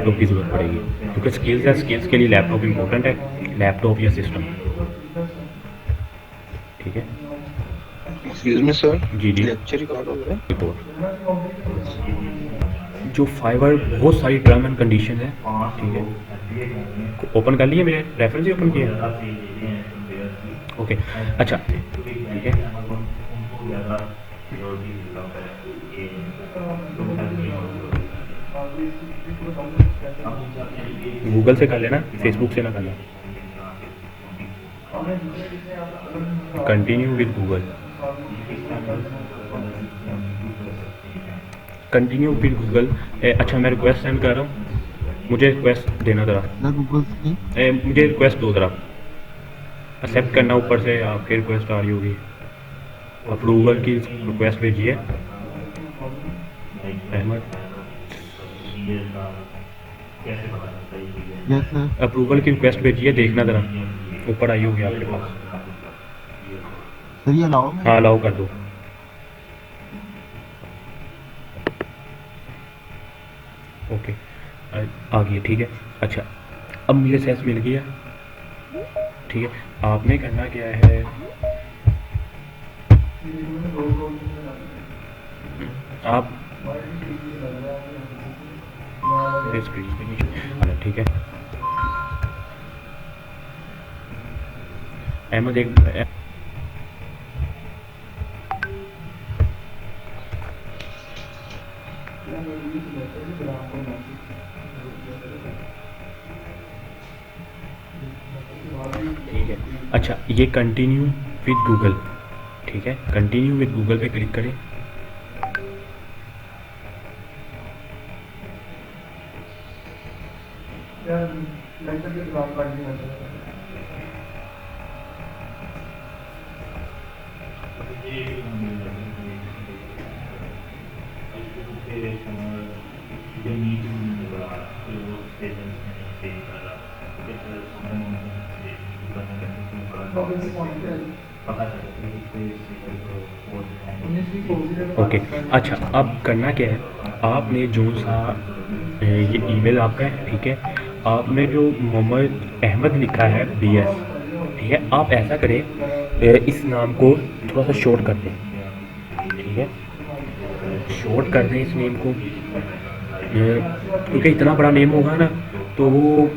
Laptop की ज़रूरत पड़ेगी, क्योंकि स्किल्स है, स्किल्स के लिए लैपटॉप इंपॉर्टेंट है, लैपटॉप या सिस्टम। ठीक है एक्सक्यूज मी सर, जी जी। लेक्चर रिकॉर्ड हो रहा है? जो फाइबर बहुत सारी टर्म एंड कंडीशन है, ठीक है, ओपन कर लिए, मेरे रेफरेंस ही ओपन किया। ओके अच्छा ठीक है। गूगल से कर लेना, फेसबुक से ना करना। Continue with Google, continue with Google. अच्छा मैं रिक्वेस्ट सेंड कर रहा हूँ, मुझे रिक्वेस्ट देना ज़रा। ना गूगल से मुझे रिक्वेस्ट दो ज़रा, एक्सेप्ट करना, ऊपर से आपकी रिक्वेस्ट आ रही होगी, अप्रूवल की रिक्वेस्ट भेजिए अहमद। Yes sir. अप्रूवल की रिक्वेस्ट भेजिए, देखना ज़रा ऊपर आई होगी आपके पास। सर ये अलाउ हाँ है? अलाउ कर दो। ओके आ गई, ठीक है। अच्छा अब मुझे सेस मिल गया, ठीक है। आपने करना क्या है, आप ठीक है अहमद एक ठीक है। अच्छा ये कंटिन्यू विद गूगल, ठीक है, कंटिन्यू विद गूगल पे क्लिक करें। ओके अच्छा अब करना क्या है, आपने जो सा ये ईमेल आपका है, ठीक है, आपने जो मोहम्मद अहमद लिखा है BS, ठीक है, आप ऐसा करें इस नाम को थोड़ा सा शॉर्ट कर दें, ठीक है, शॉर्ट कर दें इस नेम को, क्योंकि इतना बड़ा नेम होगा ना तो वो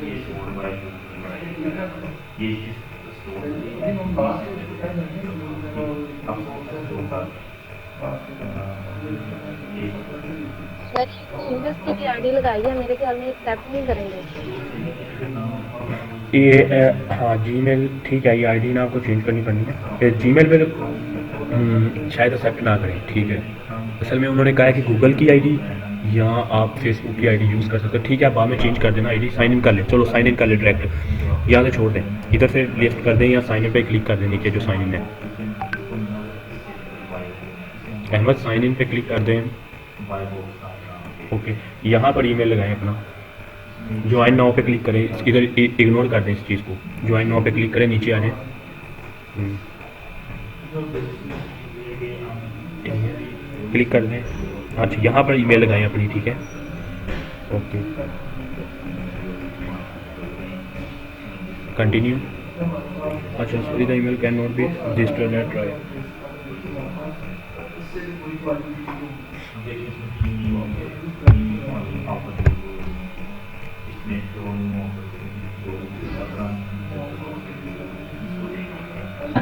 सर यूनिवर्सिटी की आईडी लगाई है, मेरे ख्याल में एक्सेप्ट नहीं करेंगे। ये हाँ जीमेल ठीक है, ये आईडी ना आपको चेंज करनी पड़नी है जीमेल पे शायद एक्सेप्ट ना करें, ठीक है। असल में उन्होंने कहा है कि गूगल की आईडी या आप फेसबुक की आईडी यूज़ कर सकते हो, ठीक है, आप बाद में चेंज कर देना आईडी, साइन इन कर लें, चलो साइन इन कर ले डायरेक्ट, यहाँ से छोड़ दें, इधर से लिस्ट कर दें या साइन इन पे क्लिक कर दें, नीचे जो साइन इन है अहमद साइन इन पे क्लिक कर दें। ओके यहाँ पर ईमेल लगाएं अपना, ज्वाइन नाउ पे क्लिक करें, इधर इग्नोर कर दें इस चीज़ को, ज्वाइन नाउ पे क्लिक करें, नीचे आ जाए, क्लिक कर दें। अच्छा यहाँ पर ईमेल लगाएं अपनी, ठीक है, ओके कंटिन्यू। अच्छा sorry the email can not be registered at try.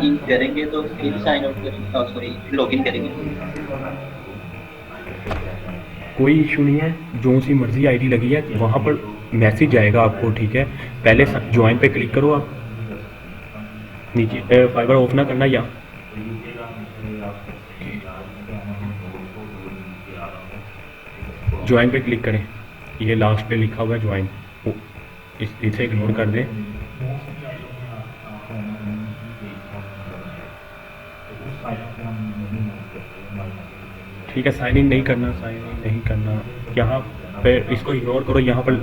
इन करेंगे तो फिर साइन आउट करेंगे, सॉरी लॉगिन करेंगे। कोई इशू नहीं है, जो सी मर्जी आईडी लगी है वहाँ पर मैसेज आएगा आपको, ठीक है, पहले ज्वाइन पे क्लिक करो आप, नीचे फाइबर ऑफ ना करना, या ज्वाइन पे क्लिक करें, ये लास्ट पे लिखा हुआ है ज्वाइन, इसे इग्नोर कर दें। ठीक है साइन इन नहीं करना, साइन इन नहीं करना, यहाँ पे इसको इग्नोर करो, यहाँ पर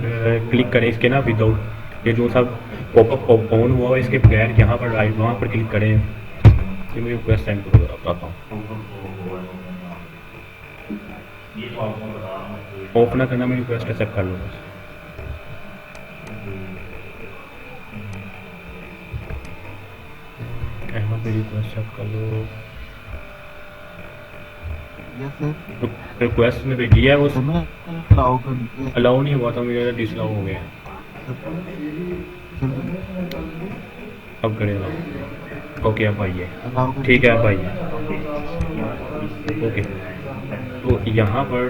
क्लिक करें इसके ना विदाउट, ये जो सब पॉपअप ऑन हुआ है इसके बगैर, यहाँ पर राइट वहाँ पर क्लिक करें, ये मुझे रिक्वेस्ट सेंड करो बताता हूँ। ऑफ ना करना, मैं रिक्वेस्ट एक्सेप्ट कर लो बस। रिक्वेस्ट चेक कर लो। Yes sir. रिक्वेस्ट में भेजी है वो, सर मैं अलाउ कर अलाउ नहीं हुआ था, मेरा डिसअलाउ हो गया है। अब करेगा। ओके अब आइए, अलाउ कर ठीक है अब आइए। ओके तो यहाँ पर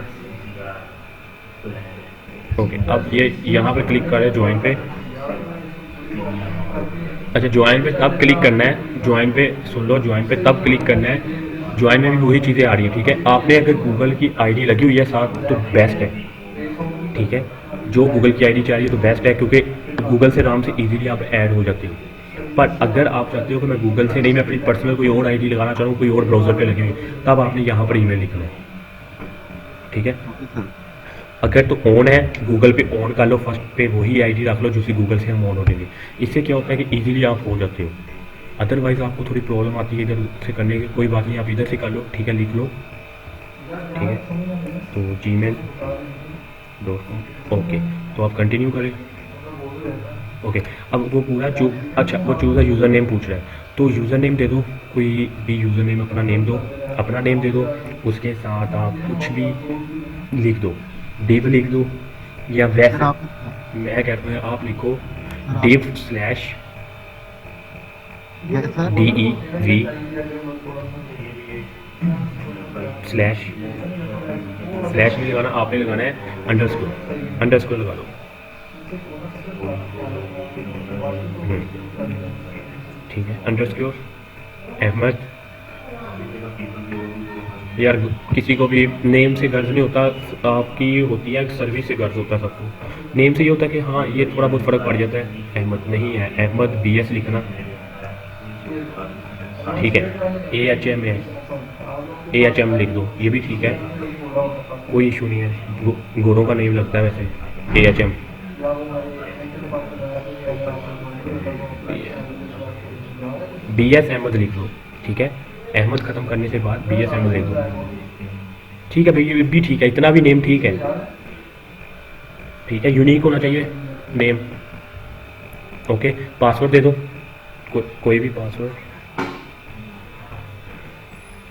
ओके अब ये यहाँ पे क्लिक करें ज्वाइन पे। अच्छा ज्वाइन पे तब क्लिक करना है, ज्वाइन पे सुन लो, ज्वाइन पे तब क्लिक करना है, ज्वाइन में भी वही चीज़ें आ रही हैं, ठीक है। आपने अगर गूगल की आईडी लगी हुई है साथ तो बेस्ट है, ठीक है। जो गूगल की आईडी चाहिए तो बेस्ट है, क्योंकि गूगल से आराम से इजीली आप ऐड हो जाती हो। पर अगर आप चाहते हो कि मैं गूगल से नहीं, मैं अपनी पर्सनल कोई और आईडी लगाना चाहूँ, कोई और ब्राउज़र पे लगी हुई, तब आपने यहाँ पर ईमेल लिखना है, ठीक है। Okay sir. अगर तो ऑन है गूगल पे ऑन कर लो, फर्स्ट पे वही आईडी रख लो जिससे गूगल से हम ऑन हो जाएंगे। इससे क्या होता है कि इजीली आप हो जाते हो। अदरवाइज़ आपको थोड़ी प्रॉब्लम आती है इधर से करने की, कोई बात नहीं, आप इधर से कर लो, ठीक है, लिख लो, ठीक है। तो gmail.com ओके, तो आप कंटिन्यू करें। ओके अब वो पूरा अच्छा वो चूज़ यूज़र नेम पूछ रहा है, तो यूज़र नेम दे दो, कोई भी यूज़र नेम अपना नेम दो, अपना नेम दे दो, उसके साथ आप कुछ भी लिख दो, डिव लिख दो, या सर वैसे आप मैं कहता हूँ आप लिखो div slash yes sir. DEV slash slash नहीं लगाना, आपने लगाना है अंडरस्कोर लगा लो। ठीक है, अंडरस्कोर अहमद। यार किसी को भी नेम से गर्ज नहीं होता, आपकी होती है सर्विस से गर्ज होता है सबको। नेम से ये होता है कि हाँ ये थोड़ा बहुत फ़र्क पड़ जाता है, अहमद नहीं है, अहमद BS लिखना, ठीक है। AHM है, AHM लिख दो, ये भी ठीक है, कोई इशू नहीं है, गोरों का नेम लगता है वैसे AHM। BS अहमद लिख दो, ठीक है। अहमद ख़त्म करने से बाद BS अहमद लिख दो, ठीक है भाई, ये भी ठीक है, इतना भी नेम ठीक है, ठीक है। यूनिक होना चाहिए नेम, ओके। पासवर्ड दे दो, कोई भी पासवर्ड,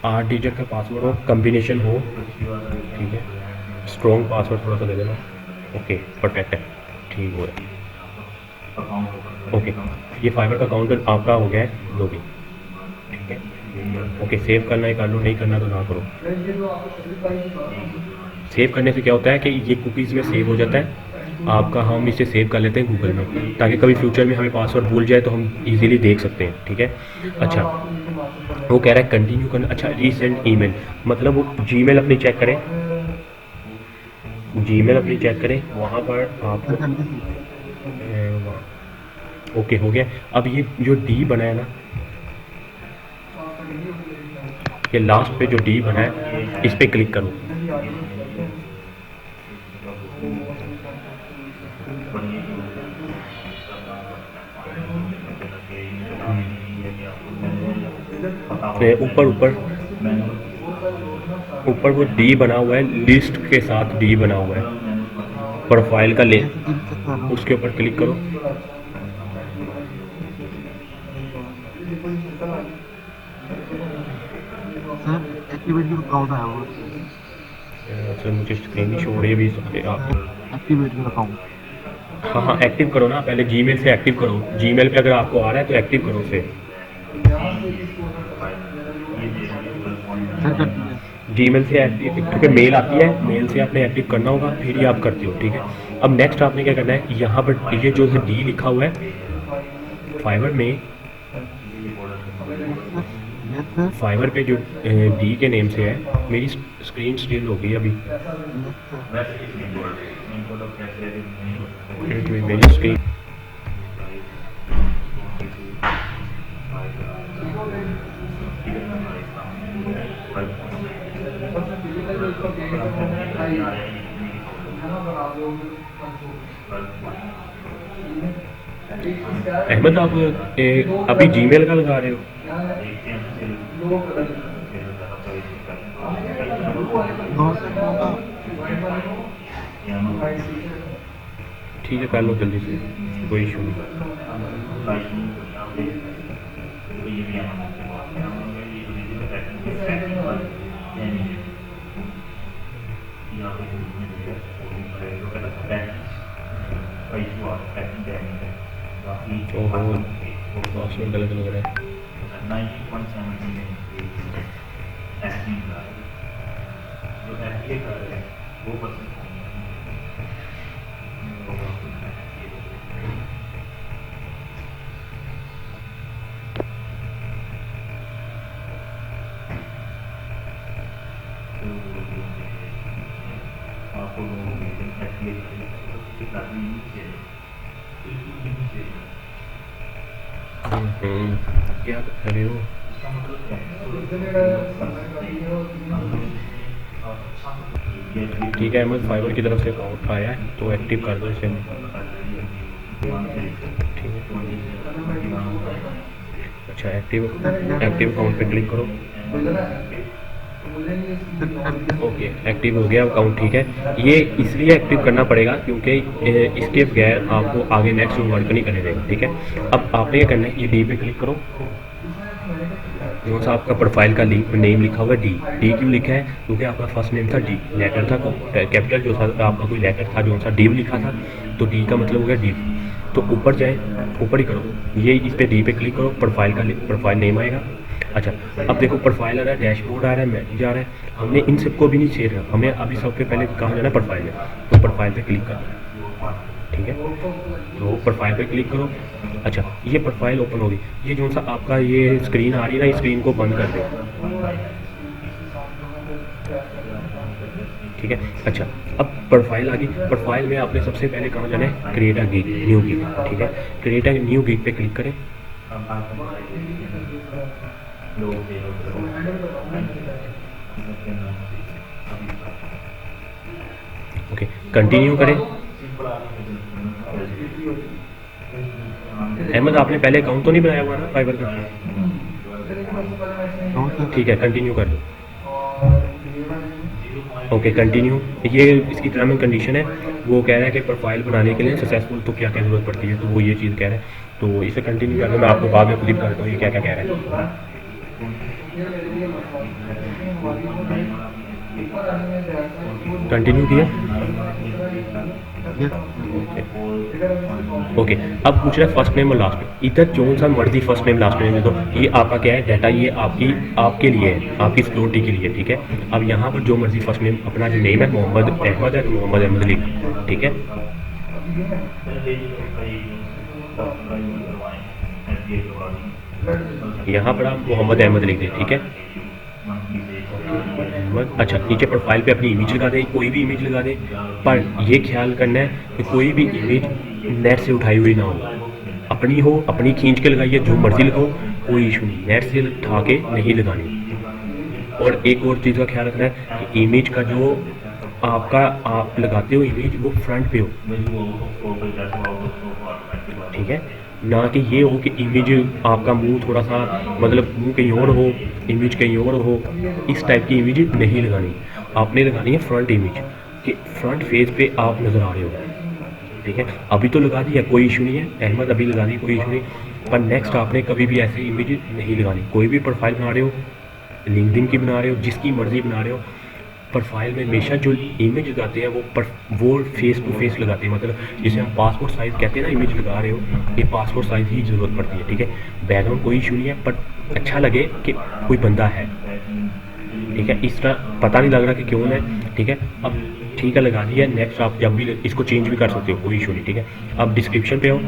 8 डिजिट का पासवर्ड हो, कम्बिनेशन हो, ठीक है। स्ट्रॉन्ग पासवर्ड थोड़ा सा दे देना, ओके परफेक्ट है, ठीक हो गया, ओके। ये फाइबर का अकाउंट आपका हो गया है लॉगिन, ठीक है। ओके सेव करना है कर लो, नहीं करना तो ना करो। सेव करने से क्या होता है कि ये कुकीज़ में सेव हो जाता है आपका, हम इसे सेव कर लेते हैं गूगल में, ताकि कभी फ्यूचर में हमें पासवर्ड भूल जाए तो हम इजीली देख सकते हैं, ठीक है। अच्छा वो कह रहा है कंटिन्यू करना, अच्छा रीसेंट ईमेल, मतलब वो जीमेल अपनी चेक करें, जीमेल अपनी चेक करें, वहाँ पर आपको ओके हो गया। अब ये जो D बना है ना, ये लास्ट पे जो D बना है इस पे क्लिक करो, ऊपर ऊपर ऊपर वो D बना हुआ है, लिस्ट के साथ D बना हुआ है, प्रोफाइल का ले, उसके ऊपर क्लिक करो। सर एक्टिवेट योर अकाउंट आया हुआ, सर मुझे स्क्रीन नहीं शो हो रही है अभी आप, एक्टिवेट योर अकाउंट। हाँ हाँ एक्टिव करो ना, पहले जीमेल से एक्टिव करो, जीमेल पे अगर आपको आ रहा है तो एक्टिव करो उसे, सर कर दिया। जीमेल से एक्टिव, क्योंकि मेल आती है, मेल से आपने एक्टिव करना होगा फिर ही आप करते हो, ठीक है। अब नेक्स्ट आपने क्या करना है, यहाँ पर ये जो है D लिखा हुआ है फाइबर में, यस सर। फाइबर पे जो D के नेम से है, मेरी स्क्रीन स्टिल हो गई अभी, मेरी स्क्रीन अहमद आप अभी जीमेल का लगा रहे हो, नो सर होगा। ठीक है कर लो जल्दी से, कोई इशू नहीं। ओहो, पासवर्ड गलत लग रहा है। क्या कर रहे हो? ठीक है, अहमद फाइबर की तरफ से अकाउंट आया है तो एक्टिव कर दो इसे। ठीक है, अच्छा एक्टिव अकाउंट पे क्लिक करो। ओके, एक्टिव हो गया अकाउंट। ठीक है, ये इसलिए एक्टिव करना पड़ेगा क्योंकि इसके बगैर आपको आगे नेक्स्ट वर्क नहीं करने देगा। ठीक है, अब आपने क्या करना है, ये डी पे क्लिक करो। जो सा आपका प्रोफाइल का नेम लिखा हुआ है डी क्यों लिखा है? क्योंकि आपका फर्स्ट नेम था डी, लेटर था कैपिटल, जो था आपका कोई लेटर था जो सा डी लिखा था, तो डी का मतलब हो गया डी। तो ऊपर जाए, ऊपर ही करो, ये इस पे डी पे क्लिक करो, प्रोफाइल नेम आएगा। अच्छा, अब देखो प्रोफाइल आ रहा है, डैशबोर्ड आ रहा है, मैसेज आ रहा है। हमने इन सबको भी नहीं छेड़ रहा, हमें अभी सबसे पहले कहाँ जाना है, प्रोफाइल में। तो प्रोफाइल पे क्लिक करना है। ठीक है, तो प्रोफाइल पे क्लिक करो। अच्छा, ये प्रोफाइल ओपन होगी। ये जो सा आपका ये स्क्रीन आ रही है ना, इस स्क्रीन को बंद कर दो। ठीक है, अच्छा अब प्रोफाइल आ गई। प्रोफाइल में आपने सबसे पहले कहाँ जाना है, create a gig, new gig. ठीक है, क्रिएट अ न्यू गिग पे क्लिक करें। ओके, कंटिन्यू करें। अहमद आपने पहले अकाउंट तो नहीं बनाया हुआ ना फाइबर का? ठीक है, कंटिन्यू कर दो। Okay, continue. ये इसकी टर्म एंड कंडीशन है, वो कह रहा है कि प्रोफाइल बनाने के लिए सक्सेसफुल तो क्या क्या ज़रूरत पड़ती है, तो वो ये चीज़ कह रहा है। तो इसे कंटिन्यू कर दो, मैं आपको बाद में खुद ही बताता हूँ ये क्या क्या कह रहा है। कंटिन्यू किया। ओके, अब पूछ रहा है फर्स्ट नेम और लास्ट नेम। इधर जो सा मर्जी फर्स्ट नेम लास्ट नेम दे दो, ये आपका क्या है डाटा, ये आपके लिए है, आपकी सिक्योरिटी के लिए। ठीक है, अब यहाँ पर जो मर्जी फर्स्ट नेम, अपना जो नेम है मोहम्मद अहमद है तो मोहम्मद अहमद लिख। ठीक है, यहाँ पर आप मोहम्मद अहमद लिख दें। ठीक है, अच्छा, नीचे प्रोफाइल पे अपनी इमेज लगा दें, कोई भी इमेज लगा दें, पर ये ख्याल करना है कि कोई भी इमेज नेट से उठाई हुई ना हो, अपनी हो, अपनी खींच के लगाइए, जो मर्जी लगाओ, कोई इशू नहीं, नेट से उठा के नहीं लगानी। और एक और चीज़ का ख्याल रखना है कि इमेज का जो आप लगाते हो इमेज, वो फ्रंट पे हो। ठीक है, ना कि ये हो कि इमेज आपका मुंह थोड़ा सा, मतलब मुंह कहीं और हो, इमेज कहीं और हो, इस टाइप की इमेज नहीं लगानी। आपने लगानी है फ्रंट इमेज, कि फ्रंट फेस पे आप नज़र आ रहे हो। ठीक है, अभी तो लगा दिया, कोई इशू नहीं है, अहमद अभी लगा दी, कोई इशू नहीं, पर नेक्स्ट आपने कभी भी ऐसे इमेज नहीं लगानी। कोई भी प्रोफाइल बना रहे हो, लिंक्डइन की बना रहे हो, जिसकी मर्जी बना रहे हो, प्रोफाइल में हमेशा जो इमेज लगाते हैं वो फेस टू फेस लगाते हैं, मतलब जिसे हम पासपोर्ट साइज़ कहते हैं ना, इमेज लगा रहे हो, ये पासपोर्ट साइज़ ही ज़रूरत पड़ती है। ठीक है, बैकग्राउंड कोई इशू नहीं है, पर अच्छा लगे कि कोई बंदा है। ठीक है, इस तरह पता नहीं लग रहा कि क्यों है। ठीक है, अब ठीक है, लगा दिया। नेक्स्ट आप जब भी इसको चेंज भी कर सकते हो, कोई इशू नहीं। ठीक है, अब डिस्क्रिप्शन पे आओ,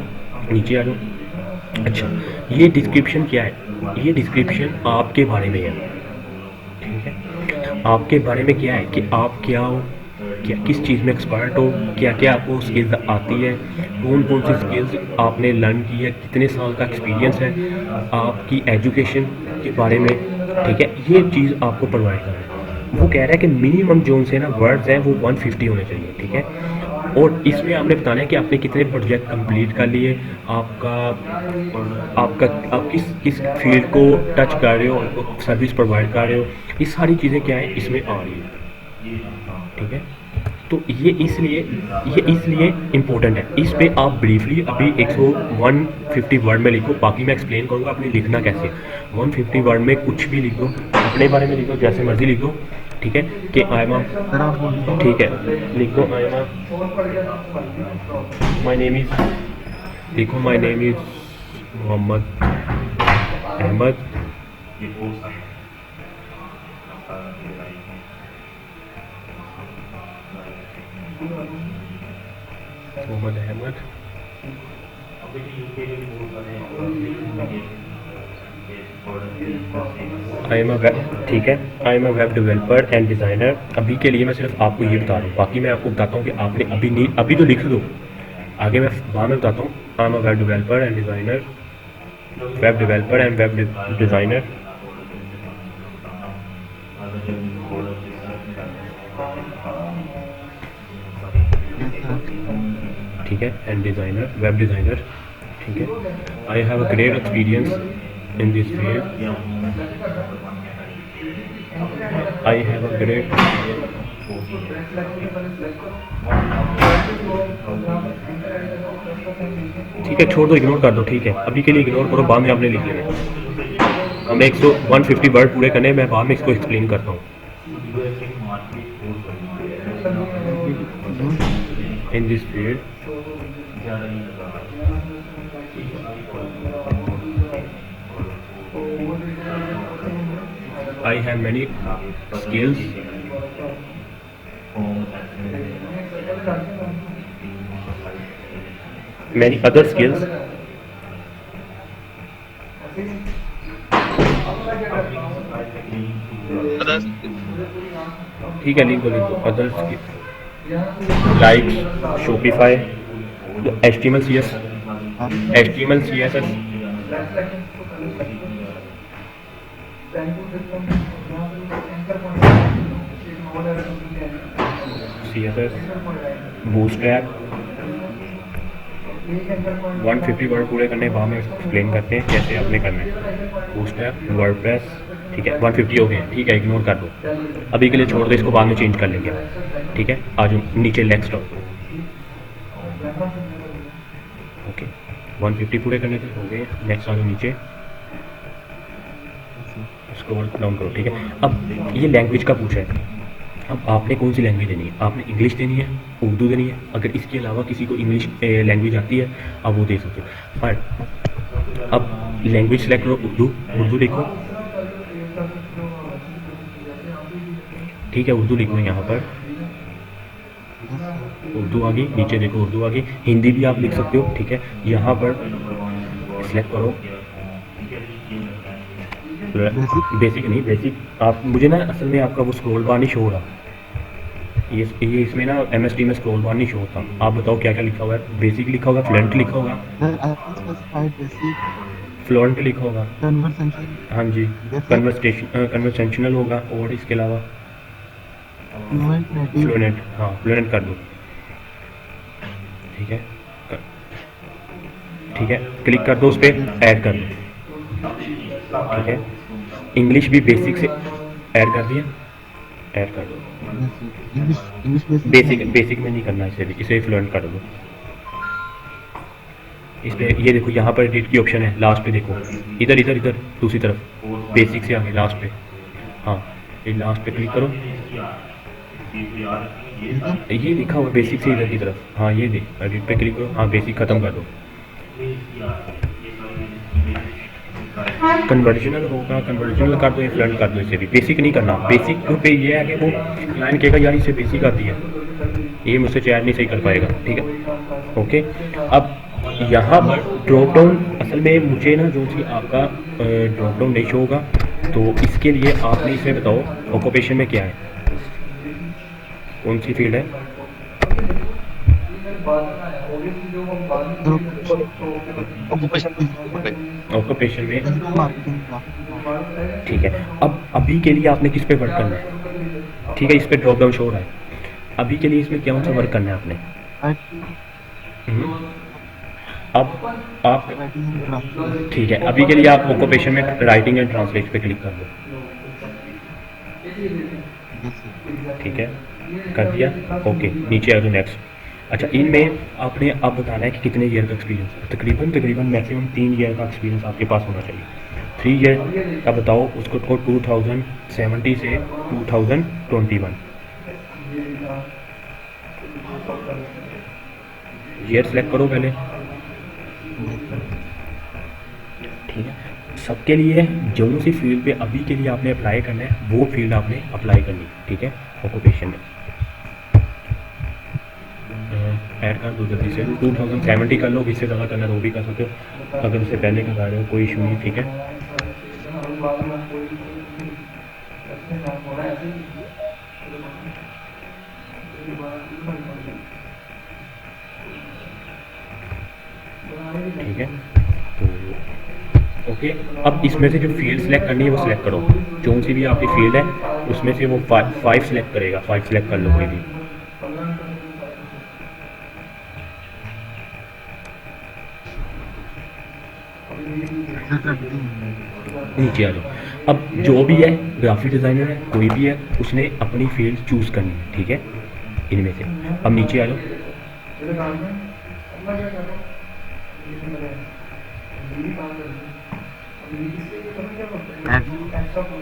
नीचे आ जाओ। अच्छा, ये डिस्क्रिप्शन क्या है? ये डिस्क्रिप्शन आपके बारे में है। ठीक है, आपके बारे में क्या है कि आप क्या हो, क्या किस चीज़ में एक्सपर्ट हो, क्या क्या आपको स्किल्स आती है, कौन कौन सी स्किल्स आपने लर्न की है, कितने साल का एक्सपीरियंस है, आपकी एजुकेशन के बारे में। ठीक है, ये चीज़ आपको प्रोवाइड कर रहा है। वो कह रहा है कि मिनिमम जो उनसे ना वर्ड्स हैं वो 150 होने चाहिए। ठीक है, और इसमें आपने बताना है कि आपने कितने प्रोजेक्ट कंप्लीट कर लिए, आप किस फील्ड को टच कर रहे हो, सर्विस प्रोवाइड कर रहे हो, ये सारी चीज़ें क्या है इसमें आ रही है। ठीक है, तो ये इसलिए इम्पोर्टेंट है। इस पे आप ब्रीफली अभी 150 वर्ड में लिखो, बाकी मैं एक्सप्लेन करूँगा आपने लिखना कैसे। 150 वर्ड में कुछ भी लिख दो, अपने बारे में लिख दो, जैसे मर्जी लिख दो, ठीक है। कि आई एम, सर आप बोलिए। ठीक है, लिख दो I am, my name is, लिखो my name is Mohammad Ahmed, Mohammad Ahmed, I am web, ठीक है, I am web developer and designer. अभी के लिए मैं सिर्फ आपको ये बता रहा हूँ, बाकी मैं आपको बताता हूँ कि आपने अभी तो लिख दो, आगे मैं बाद में बताता हूँ। आई am web developer and designer, web developer and web designer, ठीक है, एंड डिज़ाइनर, वेब डिज़ाइनर, ठीक है। I have a great experience in this field, I have a great, ठीक है, छोड़ दो, इग्नोर कर दो, ठीक है, अभी के लिए इग्नोर करो, बाद में आपने लिख लेना। हमें 150 वर्ड पूरे करने, मैं बाद में इसको एक्सप्लेन करता हूँ। In this field I have many skills, many other skills, ठीक है, लिख दो other skills like Shopify, HTML CSS, bootstrap. 150 word पूरे करने बाद में एक्सप्लेन करते हैं कैसे आपने करना है। बूटस्ट्रैप, वर्डप्रेस, ठीक है, 150 हो गए, ठीक है, इग्नोर कर दो, अभी के लिए छोड़ दो, इसको बाद में चेंज कर लेंगे, ठीक है। आज नीचे नेक्स्ट ओके, 150 पूरे करने थे, हो गए, नेक्स्ट आ जाओ नीचे, स्क्रॉल डाउन करो, ठीक है। अब ये लैंग्वेज का पूछा है, अब आपने कौन सी लैंग्वेज देनी है, आपने इंग्लिश देनी है, उर्दू देनी है, अगर इसके अलावा किसी को इंग्लिश लैंग्वेज आती है आप वो दे सकते हो। फाइन, अब लैंग्वेज सेलेक्ट करो, उर्दू लिखो, ठीक है, उर्दू लिखो, यहाँ पर उर्दू आ गई, नीचे देखो उर्दू आ गई, हिंदी भी आप लिख सकते हो, ठीक है। यहाँ पर सिलेक्ट करो, बेसिक नहीं, बेसिक आप मुझे ना असल में आपका वो स्क्रॉल बार नहीं शो हो रहा, ये इसमें ना MSD में स्क्रॉल बार नहीं शो होता। आप बताओ क्या क्या लिखा हुआ है, बेसिक लिखा होगा, फ्लुएंट लिखा होगा, फ्लुएंट लिखा होगा, हाँ जी, कन्वर्सेशनल होगा, और इसके अलावा फ्लुएंट, हाँ फ्लुएंट कर दो, ठीक है, ठीक है, क्लिक कर दो, उस पर ऐड कर दो, ठीक है। इंग्लिश भी बेसिक से ऐड कर दिया, ऐड कर दो, बेसिक में नहीं करना, इसे फ्लुएंट कर दो। इस पे ये देखो, यहाँ पर एडिट की ऑप्शन है, लास्ट पे देखो, इधर दूसरी तरफ, बेसिक से आगे लास्ट पे, हाँ ये लास्ट पे क्लिक करो, ये लिखा हुआ बेसिक से इधर की तरफ, हाँ ये देख, एडिट पे क्लिक करो, हाँ बेसिक खत्म कर दो। कन्वर्जनल होगा, कन्वर्जनल कर दो, फ्लुएंट कर दो, इसे भी बेसिक नहीं करना। बेसिक पे ये है कि वो क्लाइंट कहेगा यार इसे बेसिक आती है, ये मुझसे चैट नहीं सही कर पाएगा, ठीक है, ओके। अब यहाँ पर ड्रॉप डाउन, असल में मुझे ना जो सी आपका ड्रॉप डाउन नहीं शो होगा, तो इसके लिए आपने इसमें बताओ ऑक्यूपेशन में क्या है, कौन सी फील्ड है, ऑक्यूपेशन में, ठीक है। अब अभी के लिए आपने किस पे वर्क करना है, ठीक है, इस पे ड्रॉप डाउन शो हो रहा है, अभी के लिए इसमें कौन सा वर्क करना है आपने, अब आप, ठीक है, अभी के लिए आप ऑक्यूपेशन में राइटिंग एंड ट्रांसलेट पे क्लिक कर दो, ठीक है, कर दिया, ओके नीचे आ जाओ नेक्स्ट। अच्छा, इनमें आपने अब बताना है कि कितने ईयर का एक्सपीरियंस, तकरीबन मैक्सिमम 3 ईयर का एक्सपीरियंस आपके पास होना चाहिए। 3 ईयर का बताओ उसको 2070 से 2021 ईयर सेलेक्ट करो पहले, ठीक है। सबके लिए जो सी फील्ड पे अभी के लिए आपने अप्लाई करना है वो फील्ड आपने अप्लाई करनी है, ठीक है। ऑक्यूपेशन में ऐड कर दो जल्दी से, 2070 कर लो, इससे ज़्यादा करना है तो वो भी कर सकते हो, अगर उससे पहले का रहे हो कोई इशू नहीं, ठीक है। ठीक है, तो ओके, अब इसमें से जो फील्ड सेलेक्ट करनी है वो सिलेक्ट करो, जो सी भी आपकी फील्ड है उसमें से वो 5 सेलेक्ट करेगा, 5 सेलेक्ट कर लो कोई भी। नीचे आ जाओ। अब जो भी है ग्राफिक डिज़ाइनर है कोई भी है, उसने अपनी फील्ड चूज़ करनी है, ठीक है, इनमें से। अब नीचे आ जाओ,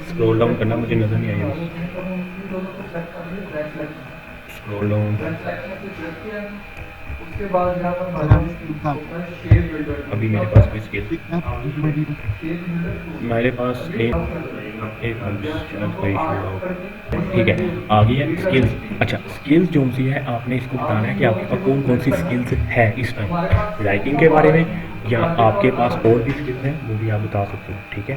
स्क्रॉल डाउन करना, मुझे नज़र नहीं आई, स्क्रॉल डाउन। अभी मेरे पास कोई स्किल, मेरे पास एक शायद कोई ठीक है, आ गई है स्किल्स। अच्छा, स्किल्स जो सी है आपने इसको बताना है कि आपके पास कौन कौन सी स्किल्स है इस टाइम, राइटिंग के बारे में या आपके पास और भी स्किल्स हैं वो भी आप बता सकते हो, ठीक है।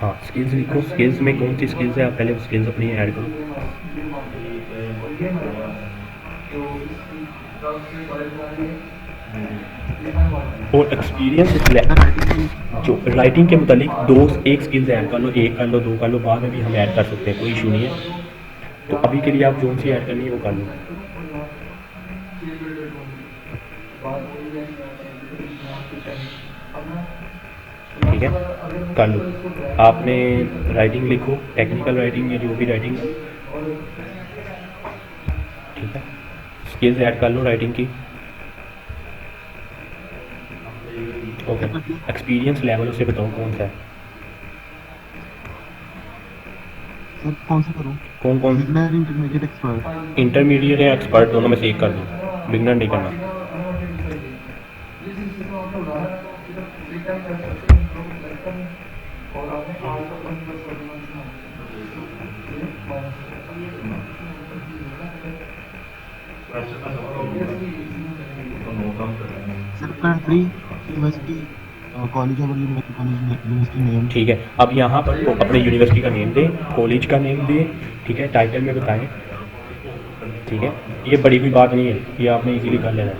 हाँ, स्किल्स लिखो, स्किल्स में कौन सी स्किल्स है आप पहले स्किल्स अपनी ऐड करो। और एक्सपीरियंस जो राइटिंग के मुतालिक एक स्किल्स ऐड कर लो, 1 कर लो, 2 कर लो, बाद में भी हम ऐड कर सकते हैं, कोई इशू नहीं है। तो अभी के लिए आप जो सी ऐड करनी है वो कर लो, ठीक है, कर लो। आपने राइटिंग लिखो, टेक्निकल राइटिंग या जो भी राइटिंग है, ठीक है। स्किल्स ऐड कर लो राइटिंग की, ओके। एक्सपीरियंस लेवल उसे बताओ कौन सा है, सर कौन सा करूं? कौन बिगिनर, इंटरमीडिएट, एक्सपर्ट। इंटरमीडिएट या एक्सपर्ट दोनों में से एक कर दो, बिगनर नहीं करना। सर कंट्री, यूनिवर्सिटी, कॉलेज और यूनिवर्सिटी नेम। ठीक है, अब यहाँ पर तो अपने यूनिवर्सिटी का नेम दें, कॉलेज का नेम दें, ठीक है, टाइटल में बताएं, ठीक है। ये बड़ी कोई बात नहीं है, ये आपने इजीली कर लेना है।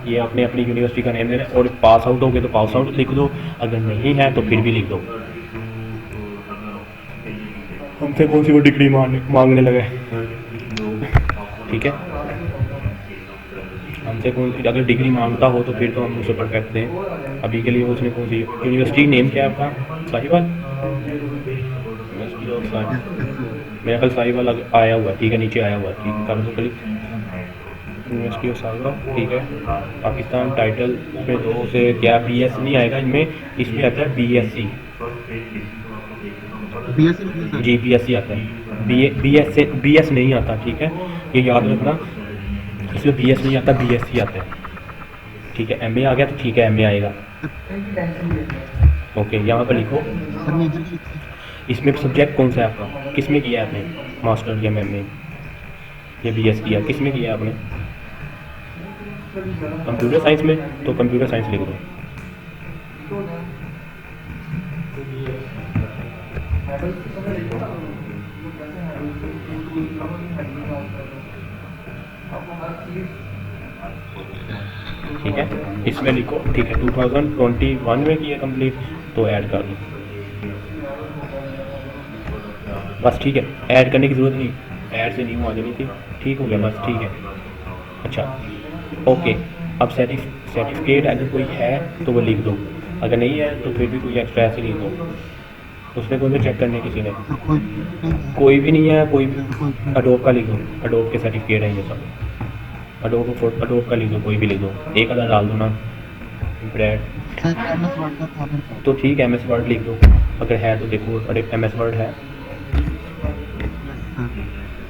ये आपने अपनी यूनिवर्सिटी का नेम देना है, और पास आउट हो गए तो पास आउट लिख दो, अगर नहीं है तो फिर भी लिख दो। हमसे कौन सी वो डिग्री मांगने लगे, ठीक है। हमसे कौन सी अगर डिग्री मांगता हो तो फिर तो हम उसे परफेक्ट दें। अभी के लिए उसने कौन सी यूनिवर्सिटी नेम क्या है आपका, साहिवाल, यूनिवर्सिटी ऑफ साहिवाल, मेरा ख्याल साहिवाल आया हुआ है, ठीक है, नीचे आया हुआ है, ठीक है, कर दो क्लिक, यूनिवर्सिटी ऑफ साहिवाल, ठीक है। पाकिस्तान टाइटल में 2 से क्या BS नहीं आएगा इनमें, इसमें आता है BSc, जी BSc आता है, BS नहीं आता, ठीक है, ये याद रखना, इसमें BS नहीं आता, BSc आता है, ठीक है। MA आ गया तो ठीक है, MA आएगा, ओके। यहाँ पर लिखो इसमें सब्जेक्ट कौन सा है आपका, किस में किया है आपने, मास्टर या MA या BS किया, किस में किया है आपने, कंप्यूटर साइंस में, तो कंप्यूटर साइंस लिख दो, ठीक है। इसमें लिखो, ठीक है, 2021 में किया कंप्लीट, तो ऐड कर दो बस, ठीक है। ऐड करने की ज़रूरत नहीं, ऐड से न्यू आ जानी थी, ठीक हो गया बस, ठीक है। अच्छा, ओके। अब सर्टिफिकेट अगर कोई है तो वो लिख दो, अगर नहीं है तो फिर भी कोई एक्स्ट्रा ऐसे लिख दो, उसमें कौन सा चेक करने किसी ने? सर कोई नहीं है। कोई भी नहीं है, कोई भी। सर कोई भी नहीं। अडोब का लिख दो, अडोब के सर्टिफिकेट है ये सब। अडोब का लिख दो, कोई भी लिख दो, एक आधा डाल दो ना ब्रैड। सर MS वर्ड का था मेरे पास। तो ठीक है, MS वर्ड लिख दो अगर है तो। देखो अरे MS वर्ड है,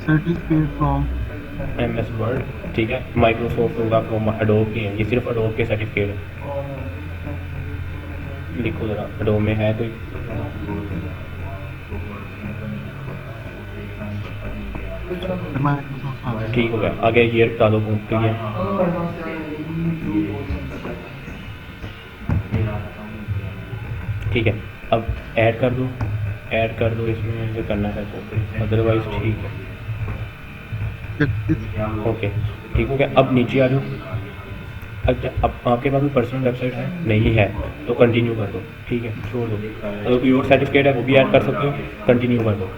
सर्टिफिकेट फ्रॉम MS वर्ड, ठीक है। माइक्रोसॉफ्ट होगा, फ्रॉम अडोब के हैं, ये सिर्फ अडोब के सर्टिफिकेट है। लिखो ज़रा, अडोब में है कोई? माइक्रोसॉफ्ट। ठीक हो गया, आगे ये बता दो कौन सी है। ठीक है, अब ऐड कर दो, ऐड कर दो, इसमें जो करना है तो अदरवाइज ठीक है। ओके, ठीक हो गया। अब नीचे आ जाओ। अच्छा, अब आपके पास कोई पर्सनल वेबसाइट है? नहीं है तो कंटिन्यू कर दो, ठीक है, छोड़ दो। अगर कोई और सर्टिफिकेट है वो भी ऐड कर सकते हो, कंटिन्यू कर दो।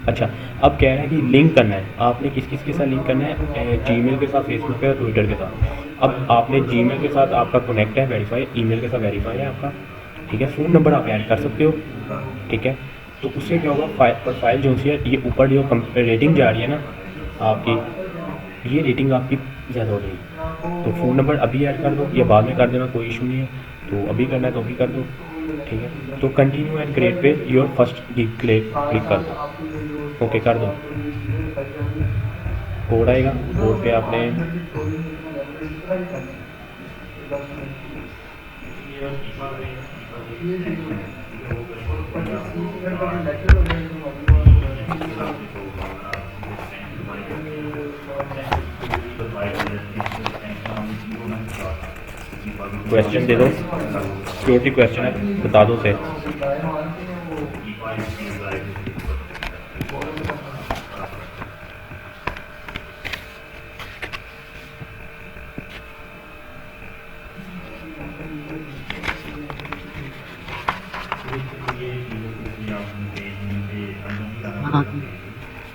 अच्छा, अब कह रहा है कि लिंक करना है, आपने किस किस के साथ लिंक करना है? जीमेल के साथ, फेसबुक पे और ट्विटर के साथ। अब आपने जीमेल के साथ आपका कनेक्ट है, वेरीफाई, ईमेल के साथ वेरीफाई है आपका, ठीक है। फ़ोन नंबर आप ऐड कर सकते हो, ठीक है। तो उससे क्या होगा, प्रोफाइल जो सी है, ये ऊपर जो रेटिंग जा रही है ना आपकी, ये रेटिंग आपकी ज़्यादा हो जाएगी। तो फ़ोन नंबर अभी ऐड कर दो या बाद में कर देना, कोई इशू नहीं है। तो अभी करना है तो अभी कर दो, ठीक है। तो कंटिन्यू एंड क्रिएट पे योर फर्स्ट क्लिक कर दो, ओके कर दो। कोड आएगा, कोड पे आपने क्वेश्चन दे दो, सिक्योरिटी क्वेश्चन है, बता दो से।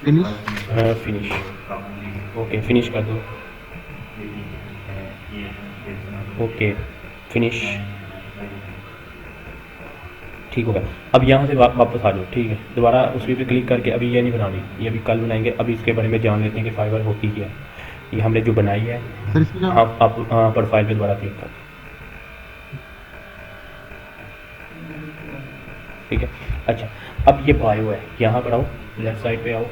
फिनिश। फिनिश, ओके फिनिश कर दो, ओके फिनिश, ठीक हो गया। अब यहाँ से वापस आ जाओ, ठीक है। दोबारा उसी पे क्लिक करके, अभी ये नहीं बनानी, ये अभी कल बनाएंगे। अभी इसके बारे में जान लेते हैं कि फाइवर होती क्या है। ये हमने जो बनाई है, सर इसकी जो आप प्रोफाइल पे दोबारा क्लिक कर, ठीक है। अच्छा, अब ये बायो है, यहाँ पर आओ, लेफ्ट साइड पे आओ,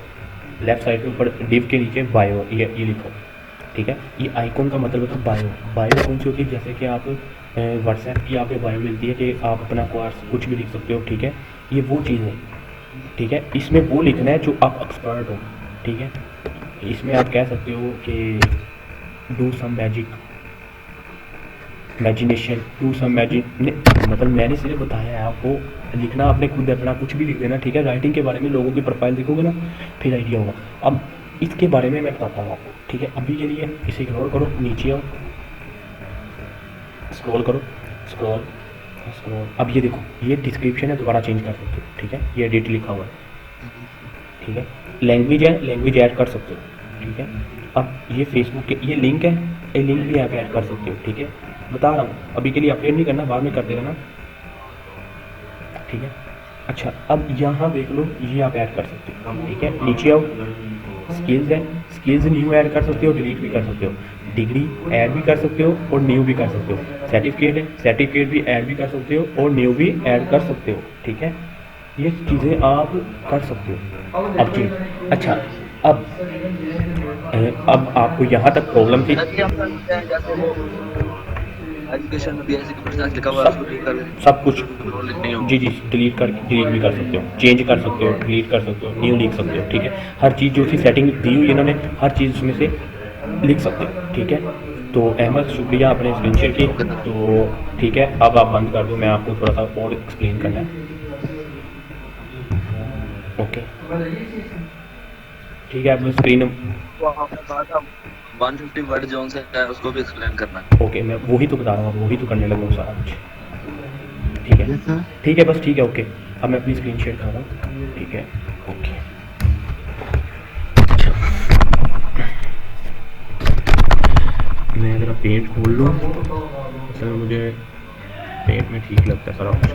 लेफ्ट साइड पे ऊपर डिव के नीचे बायो, ये लिखो, ठीक है। ये आइकॉन का मतलब होता है बायो। बायो कौन सी होती है? जैसे कि आप व्हाट्सएप की आप बायो मिलती है कि आप अपना कोर्स कुछ भी लिख सकते हो, ठीक है। ये वो चीज़ है, ठीक है। इसमें वो लिखना है जो आप एक्सपर्ट हो, ठीक है। इसमें आप कह सकते हो कि do some magic, imagination, do some magic, मतलब मैंने सिर्फ बताया है आपको, लिखना आपने खुद अपना कुछ भी लिख देना, ठीक है। राइटिंग के बारे में लोगों की प्रोफाइल देखोगे ना, फिर आइडिया होगा। अब इसके बारे में मैं बताता हूँ आपको, ठीक है। अभी के लिए इसे इग्नोर करो, नीचे आओ, स्क्रॉल करो, स्क्रॉल स्क्रॉल। अब ये देखो, ये डिस्क्रिप्शन है, दोबारा चेंज कर सकते हो, ठीक है। ये एडिट लिखा हुआ है, ठीक है। लैंग्वेज है, लैंग्वेज ऐड कर सकते हो, ठीक है। अब ये फेसबुक के ये लिंक है, ये लिंक भी आप ऐड कर सकते हो, ठीक है। बता रहा हूँ, अभी के लिए अपडेट नहीं करना, बाद में कर देना, ठीक है। अच्छा, अब यहाँ देख लो, ये आप ऐड कर सकते हो, ठीक है। नीचे आओ, स्किल्स है, स्किल्स न्यू ऐड कर सकते हो, डिलीट भी कर सकते हो। डिग्री ऐड भी कर सकते हो और न्यू भी कर सकते हो। सर्टिफिकेट है, सर्टिफिकेट भी ऐड भी कर सकते हो और न्यू भी ऐड कर सकते हो, ठीक है। ये चीज़ें आप कर सकते हो। अब जी, अच्छा, अब आपको यहाँ तक प्रॉब्लम थी। एजुकेशन में बीएससी कंप्यूटर साइंस लिखा हुआ है, उसको ठीक कर दें। सब कुछ लिखनी हो जी जी, डिलीट भी कर सकते हो, चेंज कर सकते हो, डिलीट कर सकते हो, न्यू लिख सकते हो, ठीक है। हर चीज़ जो सी सेटिंग दी हुई है इन्होंने, हर चीज़ उसमें से लिख सकते हो, ठीक है। तो अहमद, शुक्रिया आपने स्क्रीन शेयर की, तो ठीक है। अब आप बंद कर दो, मैं आपको थोड़ा सा और एक्सप्लेन करना है, ओके ठीक है। आप स्क्रीन 150 वर्ड जोन से है, उसको भी एक्सप्लेन करना है। ओके, मैं वही तो बता रहा हूँ, वही तो करने लगा हूँ सारा कुछ, ठीक है। Yes sir. ठीक है, बस ठीक है, ओके। अब मैं अपनी स्क्रीन शेयर कर रहा हूँ, ठीक है, ओके। मैं ज़रा पेंट खोल लूँ, असल में मुझे पेट में ठीक लगता है सारा कुछ,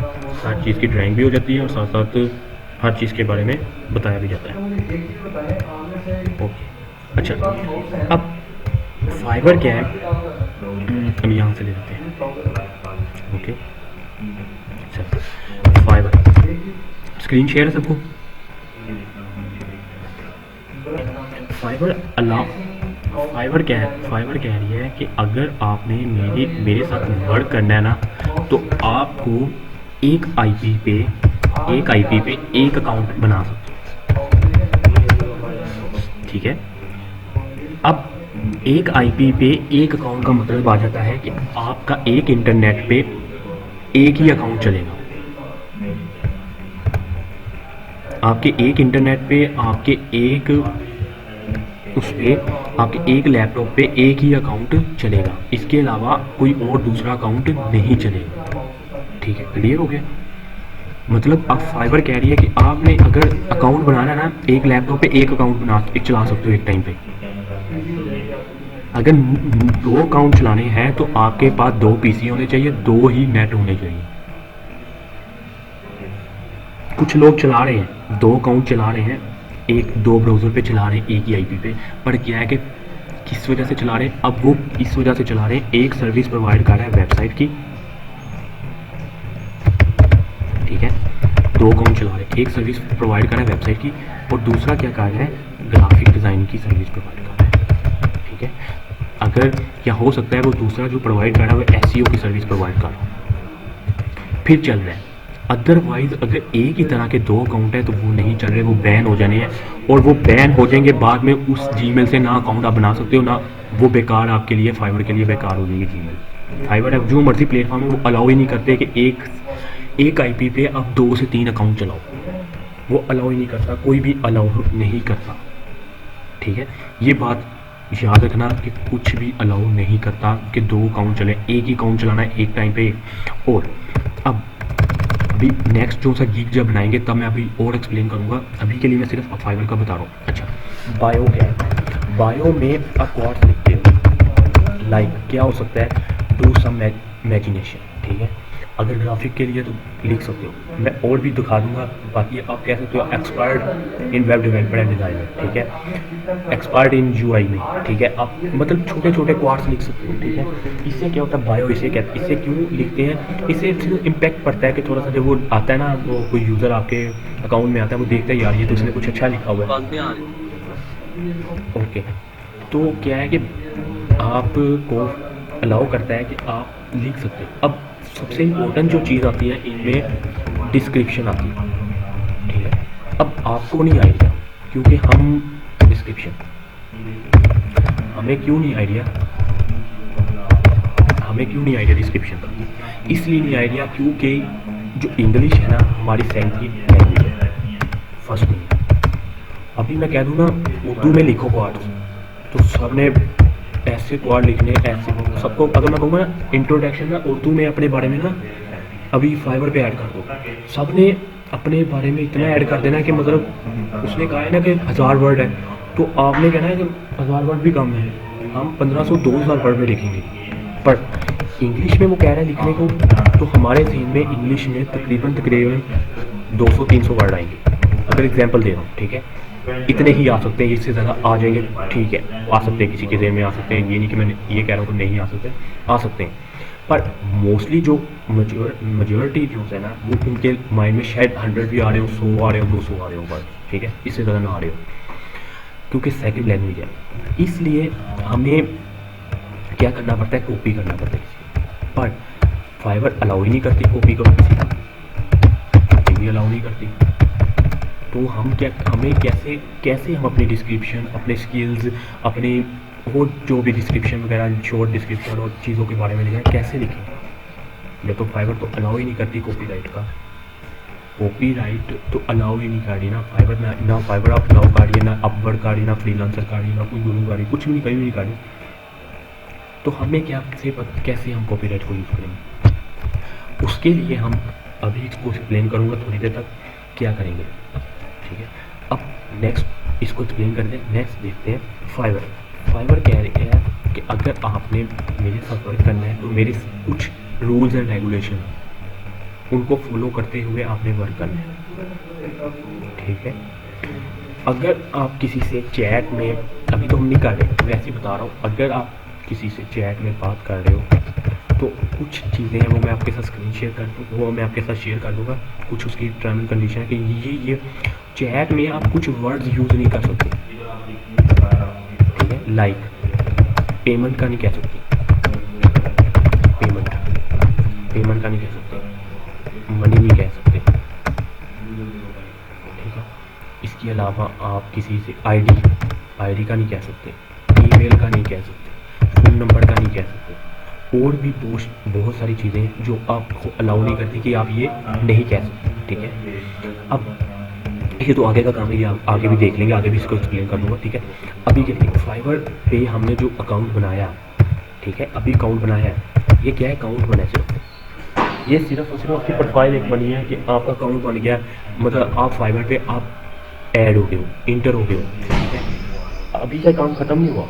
हर चीज़ की ड्राइंग भी हो जाती है और साथ साथ हर चीज़ के बारे में बताया भी जाता है। ओके, अच्छा अब फाइबर क्या है, हम यहाँ से ले लेते हैं। ओके, अच्छा फाइबर, स्क्रीन शेयर है सबको। फाइबर क्या है, फाइबर कह रही है कि अगर आपने मेरे साथ वर्क करना है ना, तो आपको एक आईपी पे एक अकाउंट बना सकते हो, ठीक है। अब एक आईपी पे एक अकाउंट का मतलब आ जाता है कि आपका एक इंटरनेट पे एक ही अकाउंट चलेगा। आपके एक इंटरनेट पे आपके एक आपके एक लैपटॉप पे एक ही अकाउंट चलेगा, इसके अलावा कोई और दूसरा अकाउंट नहीं चलेगा, ठीक है। क्लियर हो गया? मतलब अब फाइबर कह रही है कि आपने अगर अकाउंट बनाना है ना, एक लैपटॉप पे एक अकाउंट चला सकते हो एक टाइम पे। अगर 2 अकाउंट चलाने हैं तो आपके पास 2 पीसी होने चाहिए, 2 ही नेट होने चाहिए। कुछ लोग चला रहे हैं 2 अकाउंट चला रहे हैं, 1-2 ब्राउज़र पे चला रहे हैं एक ही आईपी पे, पर क्या है कि किस वजह से चला रहे हैं, अब वो इस वजह से चला रहे हैं, एक सर्विस प्रोवाइड कर रहा है वेबसाइट की, ठीक है। 2 अकाउंट चला रहे हैं, एक सर्विस प्रोवाइड कर रहा है वेबसाइट की और दूसरा क्या कर रहा है, ग्राफिक डिज़ाइन की सर्विस प्रोवाइड कर रहा है, ठीक है। अगर क्या हो सकता है वो दूसरा जो प्रोवाइड कर रहा है वो एसईओ की सर्विस प्रोवाइड कर रहा है, फिर चल रहा है। अदरवाइज अगर एक ही तरह के 2 अकाउंट है तो वो नहीं चल रहे, वो बैन हो जाने हैं, और वो बैन हो जाएंगे बाद में उस जीमेल से ना अकाउंट आप बना सकते हो ना, वो बेकार आपके लिए, फाइबर के लिए बेकार हो जाएगी जीमेल। फाइबर अब जो मर्जी प्लेटफॉर्म है वो अलाउ ही नहीं करते कि एक आईपी पे आप 2 से 3 अकाउंट चलाओ, वो अलाउ ही नहीं करता, कोई भी अलाउ नहीं करता, ठीक है। ये बात याद रखना कि कुछ भी अलाउ नहीं करता कि 2 अकाउंट चले, एक ही अकाउंट चलाना है एक टाइम पे। और अब अभी नेक्स्ट जो सा गीक जब बनाएंगे तब मैं अभी और एक्सप्लेन करूँगा, अभी के लिए मैं सिर्फ फाइबर का बता रहा हूँ। अच्छा, बायो क्या है, बायो में आप क्वार्ट्स लिखते हो, लाइक क्या हो सकता है, डू सम इमेजिनेशन, ठीक है। अगर ग्राफिक के लिए तो लिख सकते हो, मैं और भी दिखा दूंगा, बाकी आप कह सकते हो expert in web development and designer, ठीक है, एक्सपर्ट इन यूआई में, ठीक है। आप मतलब छोटे छोटे क्वार्ट्स लिख सकते हो, ठीक है। इससे क्या होता है, बायो इसे कहते हैं, इसे क्यों लिखते हैं, इससे सिर्फ इम्पैक्ट पड़ता है कि थोड़ा सा जब वो आता है ना, वो कोई यूज़र आपके अकाउंट में आता है, वो देखता है यार ये तो इसने कुछ अच्छा लिखा हुआ है, बात भी आ रही ओके। तो क्या है कि आपको अलाउ करता है कि आप लिख सकते हो। अब सबसे इम्पोर्टेंट जो चीज़ आती है इनमें डिस्क्रिप्शन आती है, ठीक है। अब आपको नहीं आइडिया, क्योंकि हम डिस्क्रिप्शन हमें क्यों नहीं आइडिया डिस्क्रिप्शन का, इसलिए नहीं आइडिया क्योंकि जो इंग्लिश है ना हमारी सेकंड की लैंग्वेज है, फर्स्ट नहीं है। अभी मैं कह दूँ ना उर्दू में लिखो क्वार्ट्स, तो सबने ऐसे क्वाड लिखने, ऐसे सबको, अगर मैं कहूँगा ना इंट्रोडक्शन ना उर्दू में अपने बारे में ना अभी फाइबर पे ऐड कर दो, सबने अपने बारे में इतना ऐड कर देना कि मतलब उसने कहा है ना कि 1000 वर्ड है, तो आपने कहना है कि 1000 वर्ड भी कम है, हम 1500-2000 वर्ड में लिखेंगे। पर इंग्लिश में वो कह रहा है लिखने को, तो हमारे सीन में इंग्लिश में तकरीबन 200-300 वर्ड आएंगे, अगर एग्जाम्पल दे रहा हूँ, ठीक है। इतने ही आ सकते हैं, इससे ज़्यादा आ जाएंगे, ठीक है, आ सकते हैं, किसी के ज़हन में आ सकते हैं, ये नहीं कि मैं ये कह रहा हूँ कि नहीं आ सकते हैं। पर मोस्टली जो मेजॉरिटी जो है ना वो उनके माइंड में शायद 100 भी आ रहे हो, 100 आ रहे हो, 200 आ रहे हो बस, ठीक है, इससे ज़्यादा ना आ रहे हो, क्योंकि सेकंड लैंग्वेज है। इसलिए हमें क्या करना पड़ता है, कॉपी करना पड़ता है किसी, पर फाइबर अलाउ ही नहीं करती कॉपी करो किसी का, ये भी अलाउ नहीं करती। तो हम कैसे हम अपनी डिस्क्रिप्शन, अपने स्किल्स, अपने वो जो भी डिस्क्रिप्शन वगैरह, शॉर्ट डिस्क्रिप्शन और चीज़ों के बारे में लिखें, कैसे लिखें, जब तो फाइबर तो अलाउ ही नहीं करती कॉपीराइट का, कॉपीराइट तो अलाउ ही नहीं कर रही ना फाइबर, ना फाइबर आप अलाउ कर रही है, ना अपवर्ड कर रही है, ना फ्रीलांसर कर रही है, ना कोई गुरु कर रही है, कुछ भी नहीं, कहीं भी नहीं कर रही। तो हमें कैसे हम कॉपीराइट को यूज़ करेंगे, उसके लिए हम अभी इसको एक्सप्लेन करूँगा थोड़ी देर तक क्या करेंगे, ठीक है। अब नेक्स्ट इसको एक्सप्लेन करते हैं, नेक्स्ट देखते हैं फाइबर कह रही है कि अगर आपने मेरे साथ वर्क करना है तो मेरे कुछ रूल्स एंड रेगुलेशन, उनको फॉलो करते हुए आपने वर्क करना है, ठीक है। अगर आप किसी से चैट में, अभी तो हम नहीं कर रहे, वैसे ही बता रहा हूँ, अगर आप किसी से चैट में बात कर रहे हो तो कुछ चीज़ें हैं वो मैं आपके साथ स्क्रीन शेयर कर दूँ, वो मैं आपके साथ शेयर कर दूँगा। कुछ उसकी टर्म एंड कंडीशन है कि ये चैट में आप कुछ वर्ड्स यूज़ नहीं कर सकते, ठीक है। लाइक पेमेंट का नहीं कह सकते, पेमेंट का नहीं कह सकते, मनी नहीं कह सकते, ठीक है। इसके अलावा आप किसी से आईडी का नहीं कह सकते, ईमेल का नहीं कह सकते, फ़ोन नंबर का नहीं कह सकते, और भी बहुत सारी चीज़ें हैं जो आपको अलाउ नहीं करती कि आप ये नहीं कह सकते, ठीक है। अब ये तो आगे का काम है, ये आप आगे भी देख लेंगे, आगे भी इसको एक्सप्लेन कर दूँगा, ठीक है। अभी के लिए फाइवर पे हमने जो अकाउंट बनाया, ठीक है, अभी अकाउंट बनाया है, ये क्या है, अकाउंट बना सिर्फ, ये सिर्फ और सिर्फ आपकी प्रोफाइल एक बनी है कि आपका अकाउंट बन गया, मतलब आप फाइवर पे आप ऐड हो गए हो, इंटर हो गए हो, ठीक है। अभी का काम ख़त्म नहीं हुआ,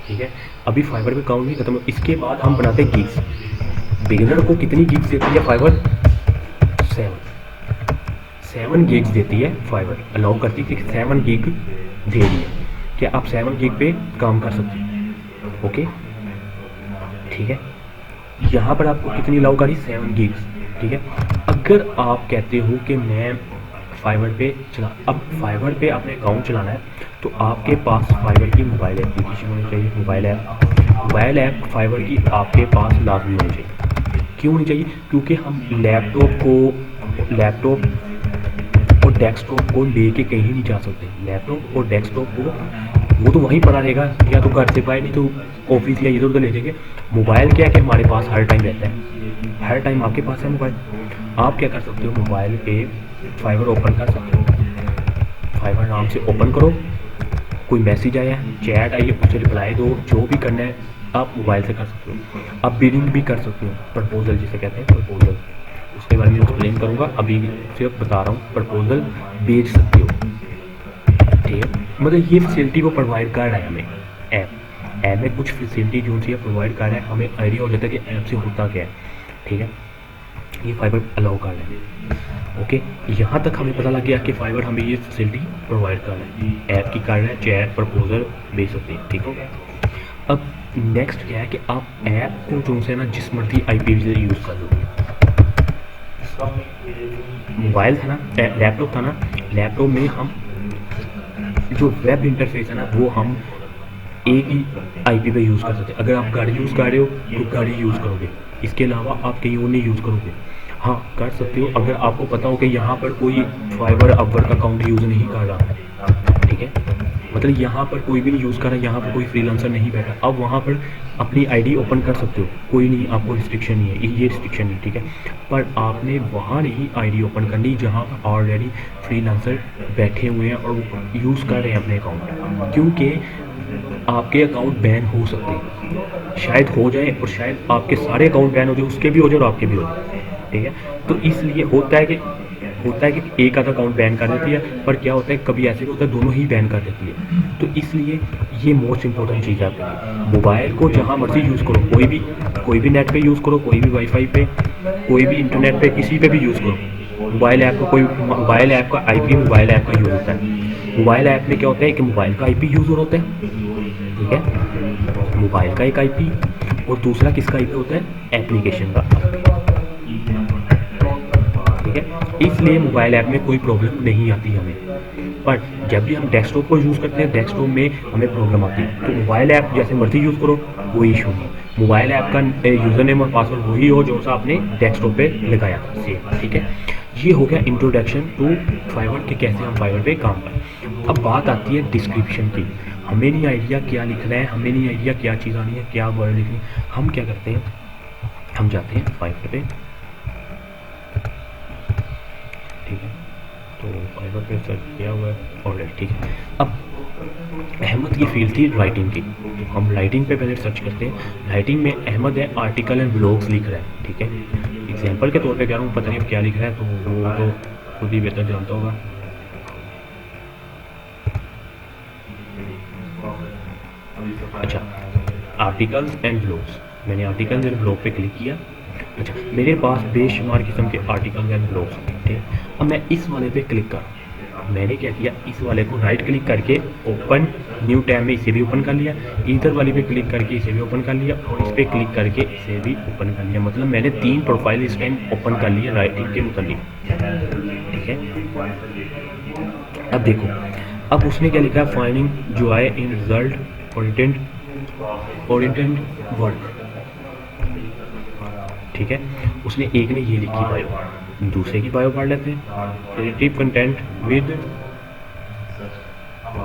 ठीक है, अभी फाइवर पे अकाउंट नहीं खत्म हुआ। इसके बाद हम बनाते हैं गिग्स। बिगिनर को कितनी गिग्स देती है फाइवर? 7 गिग्स देती है फाइवर, अलाउ करती है कि 7 गिग दे रही है, क्या आप 7 गिग पे काम कर सकते हैं, ओके, ठीक है। यहाँ पर आपको कितनी अलाउ करी? 7 गिग्स, ठीक है। अगर आप कहते हो कि मैं फाइवर पे अब फाइवर पे अपने अकाउंट चलाना है तो आपके पास फाइवर की मोबाइल एप्लीकेशन होनी चाहिए, मोबाइल ऐप फाइवर की आपके पास लाजमी होनी चाहिए। क्यों होनी चाहिए? क्योंकि हम लैपटॉप और डेस्कटॉप को लेके कहीं नहीं जा सकते। लैपटॉप और डेस्कटॉप को वो तो वहीं पड़ा रहेगा, या तो घर से पाए, नहीं तो ऑफिस या इधर उधर ले जाएंगे। मोबाइल क्या है कि हमारे पास हर टाइम रहता है, हर टाइम आपके पास है मोबाइल। आप क्या कर सकते हो, मोबाइल पे फाइवर ओपन कर सकते हो, फाइवर नाम से ओपन करो, कोई मैसेज आया, चैट आई है, उसे रिप्लाई दो, जो भी करना है आप मोबाइल से कर सकते हो। आप बिलिंग भी कर सकते हो, प्रपोजल जिसे कहते हैं, प्रपोजल, उसके बारे में एक्सप्लेन करूँगा, अभी सिर्फ बता रहा हूँ। प्रपोजल भेज सकते हो, ठीक है। मतलब ये फैसिलिटी वो प्रोवाइड कर रहा है हमें, ऐप में कुछ फैसिलिटी जो सी प्रोवाइड कर रहा है, हमें आइडिया हो जाता है कि ऐप से होता क्या है, ठीक है। ये फाइबर अलाउ कर रहा है, ओके। यहाँ तक हमें पता लग गया कि फाइबर हमें ये फैसिलिटी प्रोवाइड कर रहा है, ऐप की कर रहा है, चैट प्रपोजल भेज सकते हैं, ठीक हो। अब नेक्स्ट क्या है कि आप ऐप को जो से ना जिस मर्जी IP से यूज़ कर लो। मोबाइल था ना, लैपटॉप था ना, लैपटॉप में हम जो वेब इंटरफेस है ना वो हम एक ही IP पे यूज़ कर सकते हैं। अगर आप गाड़ी यूज़ कर रहे हो तो गाड़ी यूज़ करोगे, इसके अलावा आप कहीं और नहीं यूज़ करोगे। हाँ कर सकते हो अगर आपको पता हो कि यहाँ पर कोई फाइबर अपवर्क अकाउंट यूज़ नहीं कर रहा, ठीक है, मतलब यहाँ पर कोई भी नहीं यूज़ कर रहा है, यहाँ पर कोई फ्रीलांसर नहीं बैठा, अब वहाँ पर अपनी ID ओपन कर सकते हो, कोई नहीं, आपको रिस्ट्रिक्शन नहीं है, ये रिस्ट्रिक्शन नहीं, ठीक है। पर आपने वहाँ नहीं ID ओपन करनी जहाँ पर ऑलरेडी फ्रीलांसर बैठे हुए हैं और वो यूज़ कर रहे हैं अपने अकाउंट, क्योंकि आपके अकाउंट बैन हो सकते हैं, शायद हो जाए और शायद आपके सारे अकाउंट बैन हो जाए, उसके भी हो जाए और आपके भी हो जाए, ठीक है। तो इसलिए होता है कि एक आधा अकाउंट बैन कर देती है, पर क्या होता है कभी ऐसे होता है दोनों ही बैन कर देती है। तो इसलिए ये मोस्ट इंपॉर्टेंट चीज़ है आपके। मोबाइल को जहाँ मर्जी यूज़ करो, कोई भी नेट पे यूज़ करो, कोई भी वाईफाई पे, कोई भी इंटरनेट पे, किसी पे भी यूज़ करो। मोबाइल ऐप का IP मोबाइल ऐप का यूज़ होता है। मोबाइल ऐप में क्या होता है कि मोबाइल का IP यूज़ होता है, ठीक है, मोबाइल का एक IP, और दूसरा किसका IP होता है, एप्लीकेशन का IP, ठीक है। इसलिए मोबाइल ऐप में कोई प्रॉब्लम नहीं आती हमें, पर जब भी हम डेस्कटॉप को यूज़ करते हैं डेस्कटॉप में हमें प्रॉब्लम आती है। तो मोबाइल ऐप जैसे मर्जी यूज़ करो, कोई इशू नहीं। मोबाइल ऐप का यूज़र नेम और पासवर्ड वही हो जो सा आपने डेस्कटॉप पे लगाया था, सेम, ठीक है। ये हो गया इंट्रोडक्शन टू फाइवर के कैसे हम फाइवर पे काम करें। अब बात आती है डिस्क्रिप्शन की। हमें नहीं आइडिया क्या लिखना है, हमें नहीं आइडिया क्या चीज़ आनी है, क्या वर्ड लिखनी है। हम क्या करते हैं, हम जाते हैं फाइवर पे, ठीक है, तो फाइवर पे सर्च किया हुआ है ऑलरेडी, ठीक है। अब अहमद की फील्ड थी राइटिंग की, तो हम राइटिंग पे पहले सर्च करते हैं। राइटिंग में अहमद है आर्टिकल एंड ब्लॉग्स लिख रहा है, ठीक है, एग्जाम्पल के तौर पे कह रहा हूँ, पता नहीं क्या लिख रहा है, तो वो तो खुद ही बेहतर जानता होगा। अच्छा, आर्टिकल्स एंड ब्लॉग्स, मैंने आर्टिकल्स एंड ब्लॉग पे क्लिक किया, अच्छा, मेरे पास बेशुमार किस्म के आर्टिकल एंड ब्लॉग्स हैं, ठीक है। अब मैं इस वाले पे क्लिक करूँ, मैंने क्या किया, इस वाले को राइट क्लिक करके ओपन न्यू टैब में इसे भी ओपन कर लिया, इधर वाले पे क्लिक करके इसे भी ओपन कर लिया और इस पे क्लिक करके इसे भी ओपन कर लिया। मतलब मैंने 3 प्रोफाइल इस टाइम ओपन कर लिया राइटिंग के मुताबिक, ठीक है। अब देखो, अब उसने क्या लिखा है, फाइंडिंग जो आए इन रिजल्ट ओरिएंटेड वर्क, ठीक है। उसने एक ने ये लिखी बायो, दूसरे की बायो पढ़ लेते हैं। क्रिएटिव कंटेंट विद,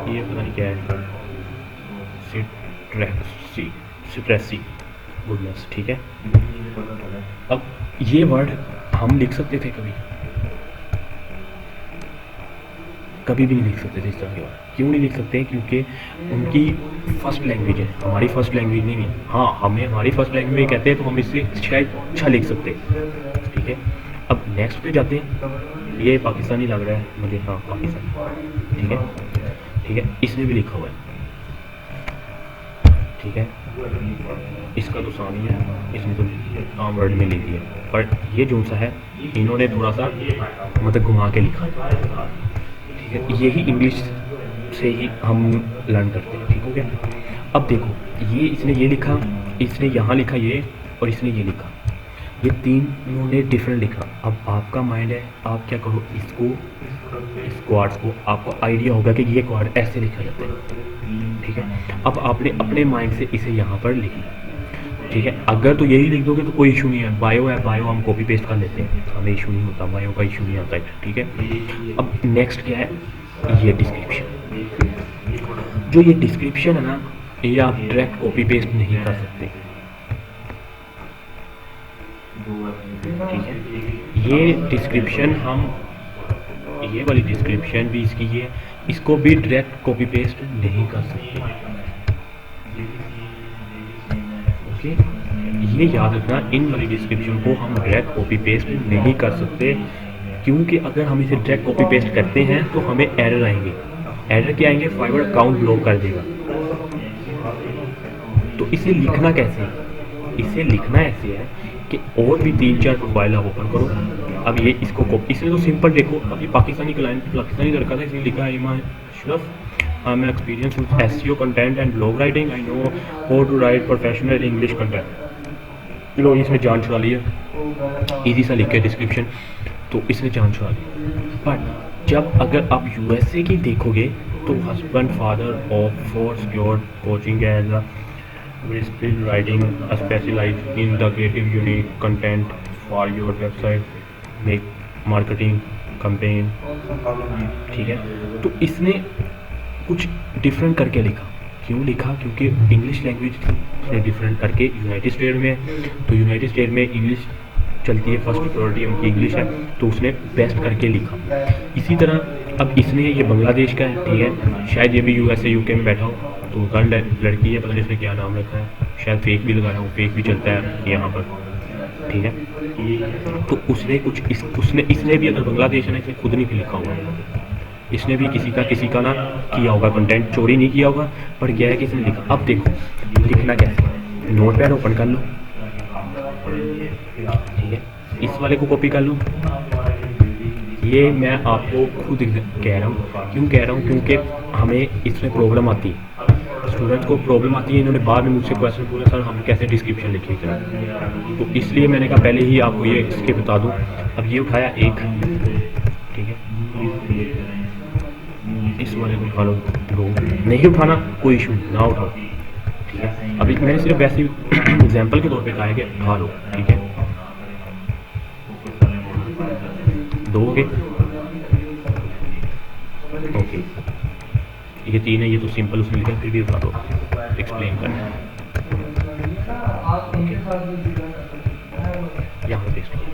ये पता नहीं क्या है, सिट्रेसी गुडनेस, ठीक है। अब ये वर्ड हम लिख सकते थे, कभी भी नहीं लिख सकते थे इस तरह के वर्ड। क्यों नहीं लिख सकते? क्योंकि उनकी फर्स्ट लैंग्वेज है, हमारी फर्स्ट लैंग्वेज नहीं है। हाँ, हमें हमारी फर्स्ट लैंग्वेज में कहते हैं तो हम इससे शायद अच्छा लिख सकते हैं, ठीक है। अब नेक्स्ट पे जाते हैं, ये पाकिस्तानी लग रहा है मुझे, हाँ पाकिस्तानी, ठीक है, ठीक है। इसने भी लिखा हुआ है, ठीक है। इसका तो सानी है, इसने तो आम वर्ड में लिख दिया, पर ये जो सा है इन्होंने थोड़ा सा मतलब घुमा के लिखा, ठीक है। यही इंग्लिश से ही हम लर्न करते हैं, ठीक हो गया। अब देखो, ये इसने ये लिखा, इसने यहाँ लिखा ये, और इसने ये लिखा, ये तीनों ने डिफरेंट लिखा। अब आपका माइंड है, आप क्या करो, इसको इस क्वाड्स को आपको आइडिया होगा कि ये क्वाड ऐसे लिखा जाता है, ठीक है। अब आपने अपने माइंड से इसे यहाँ पर लिख लिया, ठीक है। अगर तो यही लिख दोगे तो कोई इशू नहीं है, बायो है, बायो हम कॉपी पेस्ट कर लेते हैं, हमें इशू नहीं होता, बायो का इशू नहीं आता है, ठीक है। अब नेक्स्ट क्या है, ये डिस्क्रिप्शन। जो ये डिस्क्रिप्शन है ना, ये आप डायरेक्ट कॉपी पेस्ट नहीं कर सकते, ठीक है। ये डिस्क्रिप्शन हम, ये वाली डिस्क्रिप्शन भी इसकी है, इसको भी डायरेक्ट कॉपी पेस्ट नहीं कर सकते, ओके। ये याद रखना, इन वाली डिस्क्रिप्शन को हम डायरेक्ट कॉपी पेस्ट नहीं कर सकते, क्योंकि अगर हम इसे डायरेक्ट कॉपी पेस्ट करते हैं तो हमें एरर आएंगे। एरर क्या आएंगे? फाइवर अकाउंट ब्लॉक कर देगा। तो इसे लिखना कैसे? इसे लिखना ऐसे है कि और भी 3-4 प्रोफाइल आप ओपन करो। अब ये इसको कॉपी, इसने तो सिंपल देखो, अभी पाकिस्तानी क्लाइंट, पाकिस्तानी लड़का था, इसने लिखा है Ashraf, I am experience with SEO content and blog writing, I know how to write professional English content. लो, इसने जान छुड़ा ली है, ईजी सा लिख के डिस्क्रिप्शन, तो इसने जान छुड़ा ली। बट जब अगर आप यूएसए की देखोगे तो husband father of for secure coaching as a skill writing specialise in the creative unique content for your website make marketing campaign, ठीक है। तो इसने कुछ डिफरेंट करके लिखा। क्यों लिखा? क्योंकि इंग्लिश लैंग्वेज थी, इसने डिफरेंट करके, यूनाइटेड स्टेट में, तो यूनाइटेड स्टेट में इंग्लिश चलती है, फर्स्ट प्रायोरिटी उनकी इंग्लिश है, तो उसने बेस्ट करके लिखा। इसी तरह अब इसने, ये बांग्लादेश का है, ठीक है, शायद ये भी यूएसए यूके में बैठा हो, तो गर्ल लड़की है, पता नहीं इसने क्या नाम रखा है, शायद फेक भी लगाया हो, फेक भी चलता है यहाँ पर, ठीक है। तो उसने कुछ इसने भी, अगर बांग्लादेश है ना, इसने खुद नहीं लिखा होगा, इसने भी किसी का ना किया होगा, कंटेंट चोरी नहीं किया होगा, पर क्या है कि इसने लिखा। अब देखो लिखना कैसे, नोट पैड ओपन कर लो, ठीक है, इस वाले को कॉपी कर लो। ये मैं आपको खुद कह रहा हूँ, क्यों कह रहा हूँ? क्योंकि हमें इसमें प्रॉब्लम आती है, स्टूडेंट्स को प्रॉब्लम आती है। इन्होंने बाद में मुझसे क्वेश्चन पूछा, सर हम कैसे डिस्क्रिप्शन लिखेंगे, तो इसलिए मैंने कहा पहले ही आपको ये इसके बता दूँ। अब ये उठाया एक, ठीक है, इस वाले को उठा लो, दो नहीं उठाना कोई इशू ना उठाओ, ठीक है। अभी मैंने सिर्फ वैसे एग्जाम्पल के तौर पे कहा है कि उठा लो, ठीक है, दोगे, ओके। ये 3 है, ये तो सिंपल उसमें लिखा, फिर भी उठा दो, एक्सप्लेन करना है, यहाँ पे पेस्ट किया,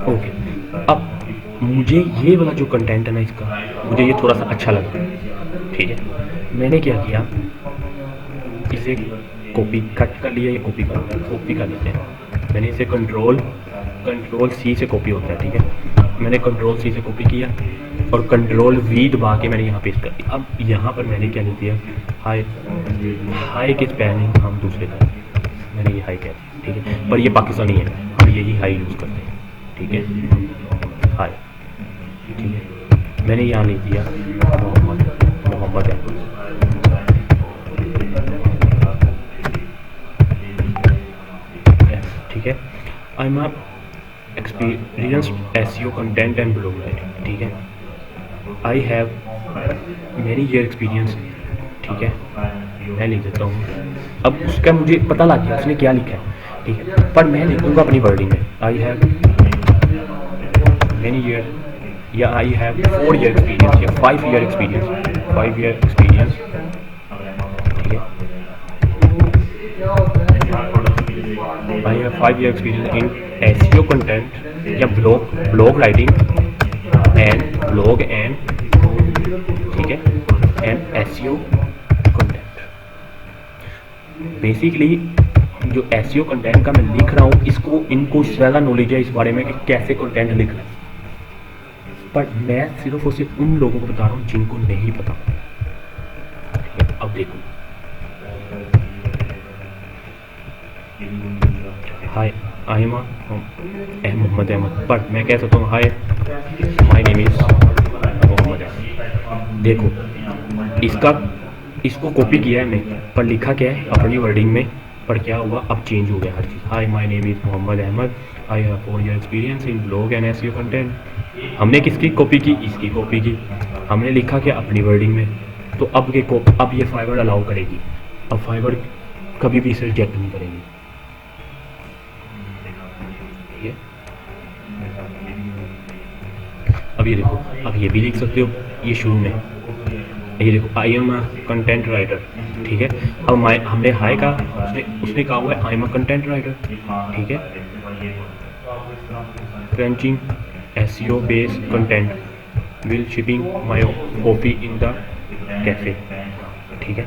ओके। अब मुझे ये वाला जो कंटेंट है ना इसका, मुझे ये थोड़ा सा अच्छा लगा, ठीक है। मैंने क्या किया, इसे कॉपी कट कर लिया, ये कॉपी कर लेते हैं। मैंने इसे कंट्रोल सी से कॉपी होता है, ठीक है। मैंने कंट्रोल सी से कॉपी किया और कंट्रोल वी दबा के मैंने यहाँ पेस्ट कर दिया। अब यहाँ पर मैंने क्या लिख दिया, हाय की स्पेलिंग हम दूसरे का, मैंने ये हाई कह दिया, ठीक है। पर ये पाकिस्तानी है, हम यही हाई यूज़ करते हैं, ठीक है। हाई, ठीक है। मैंने यहाँ लिख दिया मोहम्मद है, ठीक है। I M experienced SEO content and blog writing, ठीक है। I have many year experience, ठीक है। मैं लिख देता हूँ, अब उसका मुझे पता लग गया उसने क्या लिखा है, ठीक है। पर मैं लिखूँगा अपनी वर्डिंग में, आई हैव मेनी ईयर, या आई हैव 4 ईयर एक्सपीरियंस, या 5 ईयर एक्सपीरियंस, 5 ईयर एक्सपीरियंस, ठीक है। I have 5 year experience in SEO content या blog writing and blog and, ठीक है, एंड SEO कंटेंट। बेसिकली जो SEO कंटेंट का मैं लिख रहा हूँ, इनको ज़्यादा नॉलेज है इस बारे में कि कैसे कंटेंट लिखना है, पर मैं सिर्फ और सिर्फ उन लोगों को बता रहा हूँ जिनको नहीं पता, ठीक है। अब देखो, hi I am Mohammad Ahmad, पर मैं कह सकता हूँ hi my name is Mohammad Ahmad. देखो इसको कॉपी किया है मैंने, पर लिखा क्या है अपनी वर्डिंग में, पर क्या हुआ अब चेंज हो गया हर चीज़। Hi my name is Mohammad Ahmed, I have 4 year experience in blog and SEO content. हमने किसकी कॉपी की? इसकी कॉपी की। हमने लिखा क्या अपनी वर्डिंग में, तो अब ये फाइवर अलाउ करेगी, अब फाइवर कभी भी इसे रिजेक्ट नहीं करेगी, ठीक है। अब ये देखो, अब ये भी लिख सकते हो, ये शुरू में ये देखो आई एम अ कंटेंट राइटर, ठीक है। अब हमने हाई का, उसने कहा हुआ है I am a content writer, ठीक है। Crunching SEO based content will shipping my copy in the cafe, ठीक है।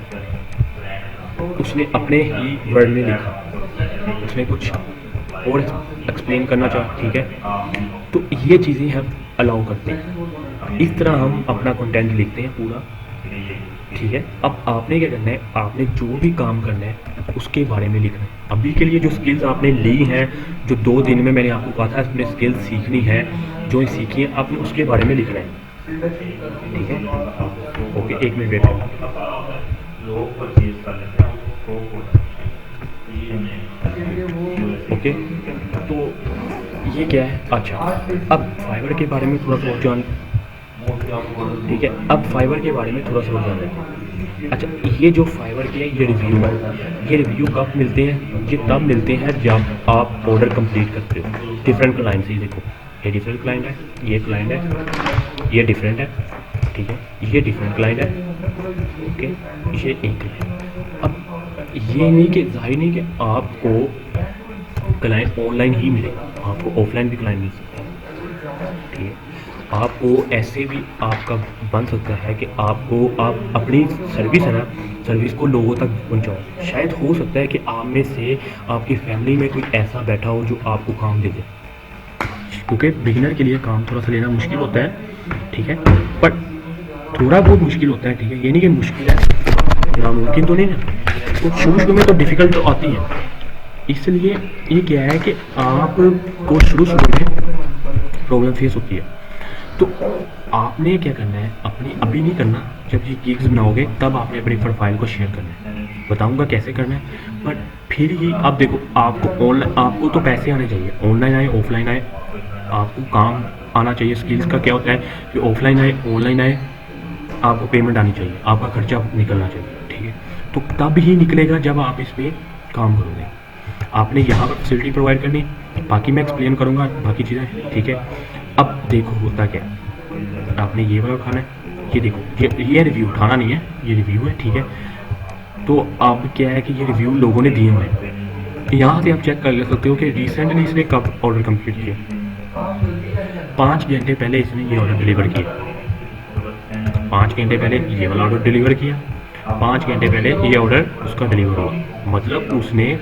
उसने अपने ही वर्ड में लिखा, उसने कुछ और एक्सप्लेन करना चाहा, ठीक है। तो ये चीज़ें हम अलाउ करते हैं, इस तरह हम अपना कंटेंट लिखते हैं पूरा, ठीक है। अब आपने क्या करना है, आपने जो भी काम करना है उसके बारे में लिखना है। अभी के लिए जो स्किल्स आपने ली हैं, जो 2 दिन में मैंने आपको कहा था अपने स्किल्स सीखनी है, जो सीखी है आपने उसके बारे में लिखना है, ठीक है। ओके, 1 मिनट वेट करो। ओके, तो ये क्या है? अच्छा, अब फाइवर के बारे में थोड़ा सा जान, ठीक है। अब फाइवर के बारे में थोड़ा सा जान लेते हैं। अच्छा, ये जो फाइवर के ये रिव्यू है, ये रिव्यू कब मिलते हैं? ये तब मिलते हैं जब आप ऑर्डर कंप्लीट करते हो डिफरेंट क्लाइंट से। देखो, ये डिफरेंट क्लाइंट है, ये क्लाइंट है, ये डिफरेंट है, ठीक है, ये डिफरेंट क्लाइंट है, ओके, ये एक क्लाइंट। अब ये नहीं कि जाहिर नहीं कि आपको क्लाइंट ऑनलाइन ही मिले, आपको ऑफलाइन भी क्लाइंट मिल सकता है, ठीक है। आपको ऐसे भी आपका बन सकता है कि आप अपनी सर्विस है ना, सर्विस को लोगों तक पहुंचाओ। शायद हो सकता है कि आप में से आपकी फैमिली में कोई ऐसा बैठा हो जो आपको काम दे दे, क्योंकि बिगिनर के लिए काम थोड़ा सा लेना मुश्किल होता है, ठीक है, पर थोड़ा बहुत मुश्किल होता है, ठीक है। ये नहीं कि मुश्किल है, नामुमकिन तो नहीं है, तो शुरू में तो डिफ़िकल्ट तो आती है। इसलिए ये क्या है कि आपको शुरू में प्रॉब्लम फेस होती है, तो आपने क्या करना है, अपनी अभी नहीं करना, जब ये गिग्स बनाओगे तब आपने अपनी प्रोफाइल को शेयर करना है। बताऊंगा कैसे करना है, बट फिर ही आप देखो, आपको ऑनलाइन, आपको तो पैसे आने चाहिए, ऑनलाइन आए ऑफलाइन आए, आपको काम आना चाहिए। स्किल्स का क्या होता है कि ऑफलाइन आए ऑनलाइन आए, आपको पेमेंट आनी चाहिए, आपका खर्चा निकलना चाहिए, ठीक है। तो तब ही निकलेगा जब आप इस पर काम करोगे। आपने यहाँ पर फैसिलिटी प्रोवाइड करनी, बाकी मैं एक्सप्लेन करूँगा बाकी चीज़ें, ठीक है। अब देखो होता क्या, आपने ये वाला उठाना है, ये देखो, ये रिव्यू उठाना नहीं है, ये रिव्यू है, ठीक है। तो अब क्या है कि ये रिव्यू लोगों ने दिए हुए हैं, यहाँ से आप चेक कर सकते हो कि रिसेंटली इसने कब ऑर्डर कंप्लीट किया। 5 घंटे पहले इसने ये ऑर्डर डिलीवर किया, 5 घंटे पहले ये वाला ऑर्डर डिलीवर किया, 5 घंटे पहले ये ऑर्डर उसका डिलीवर हुआ। मतलब उसने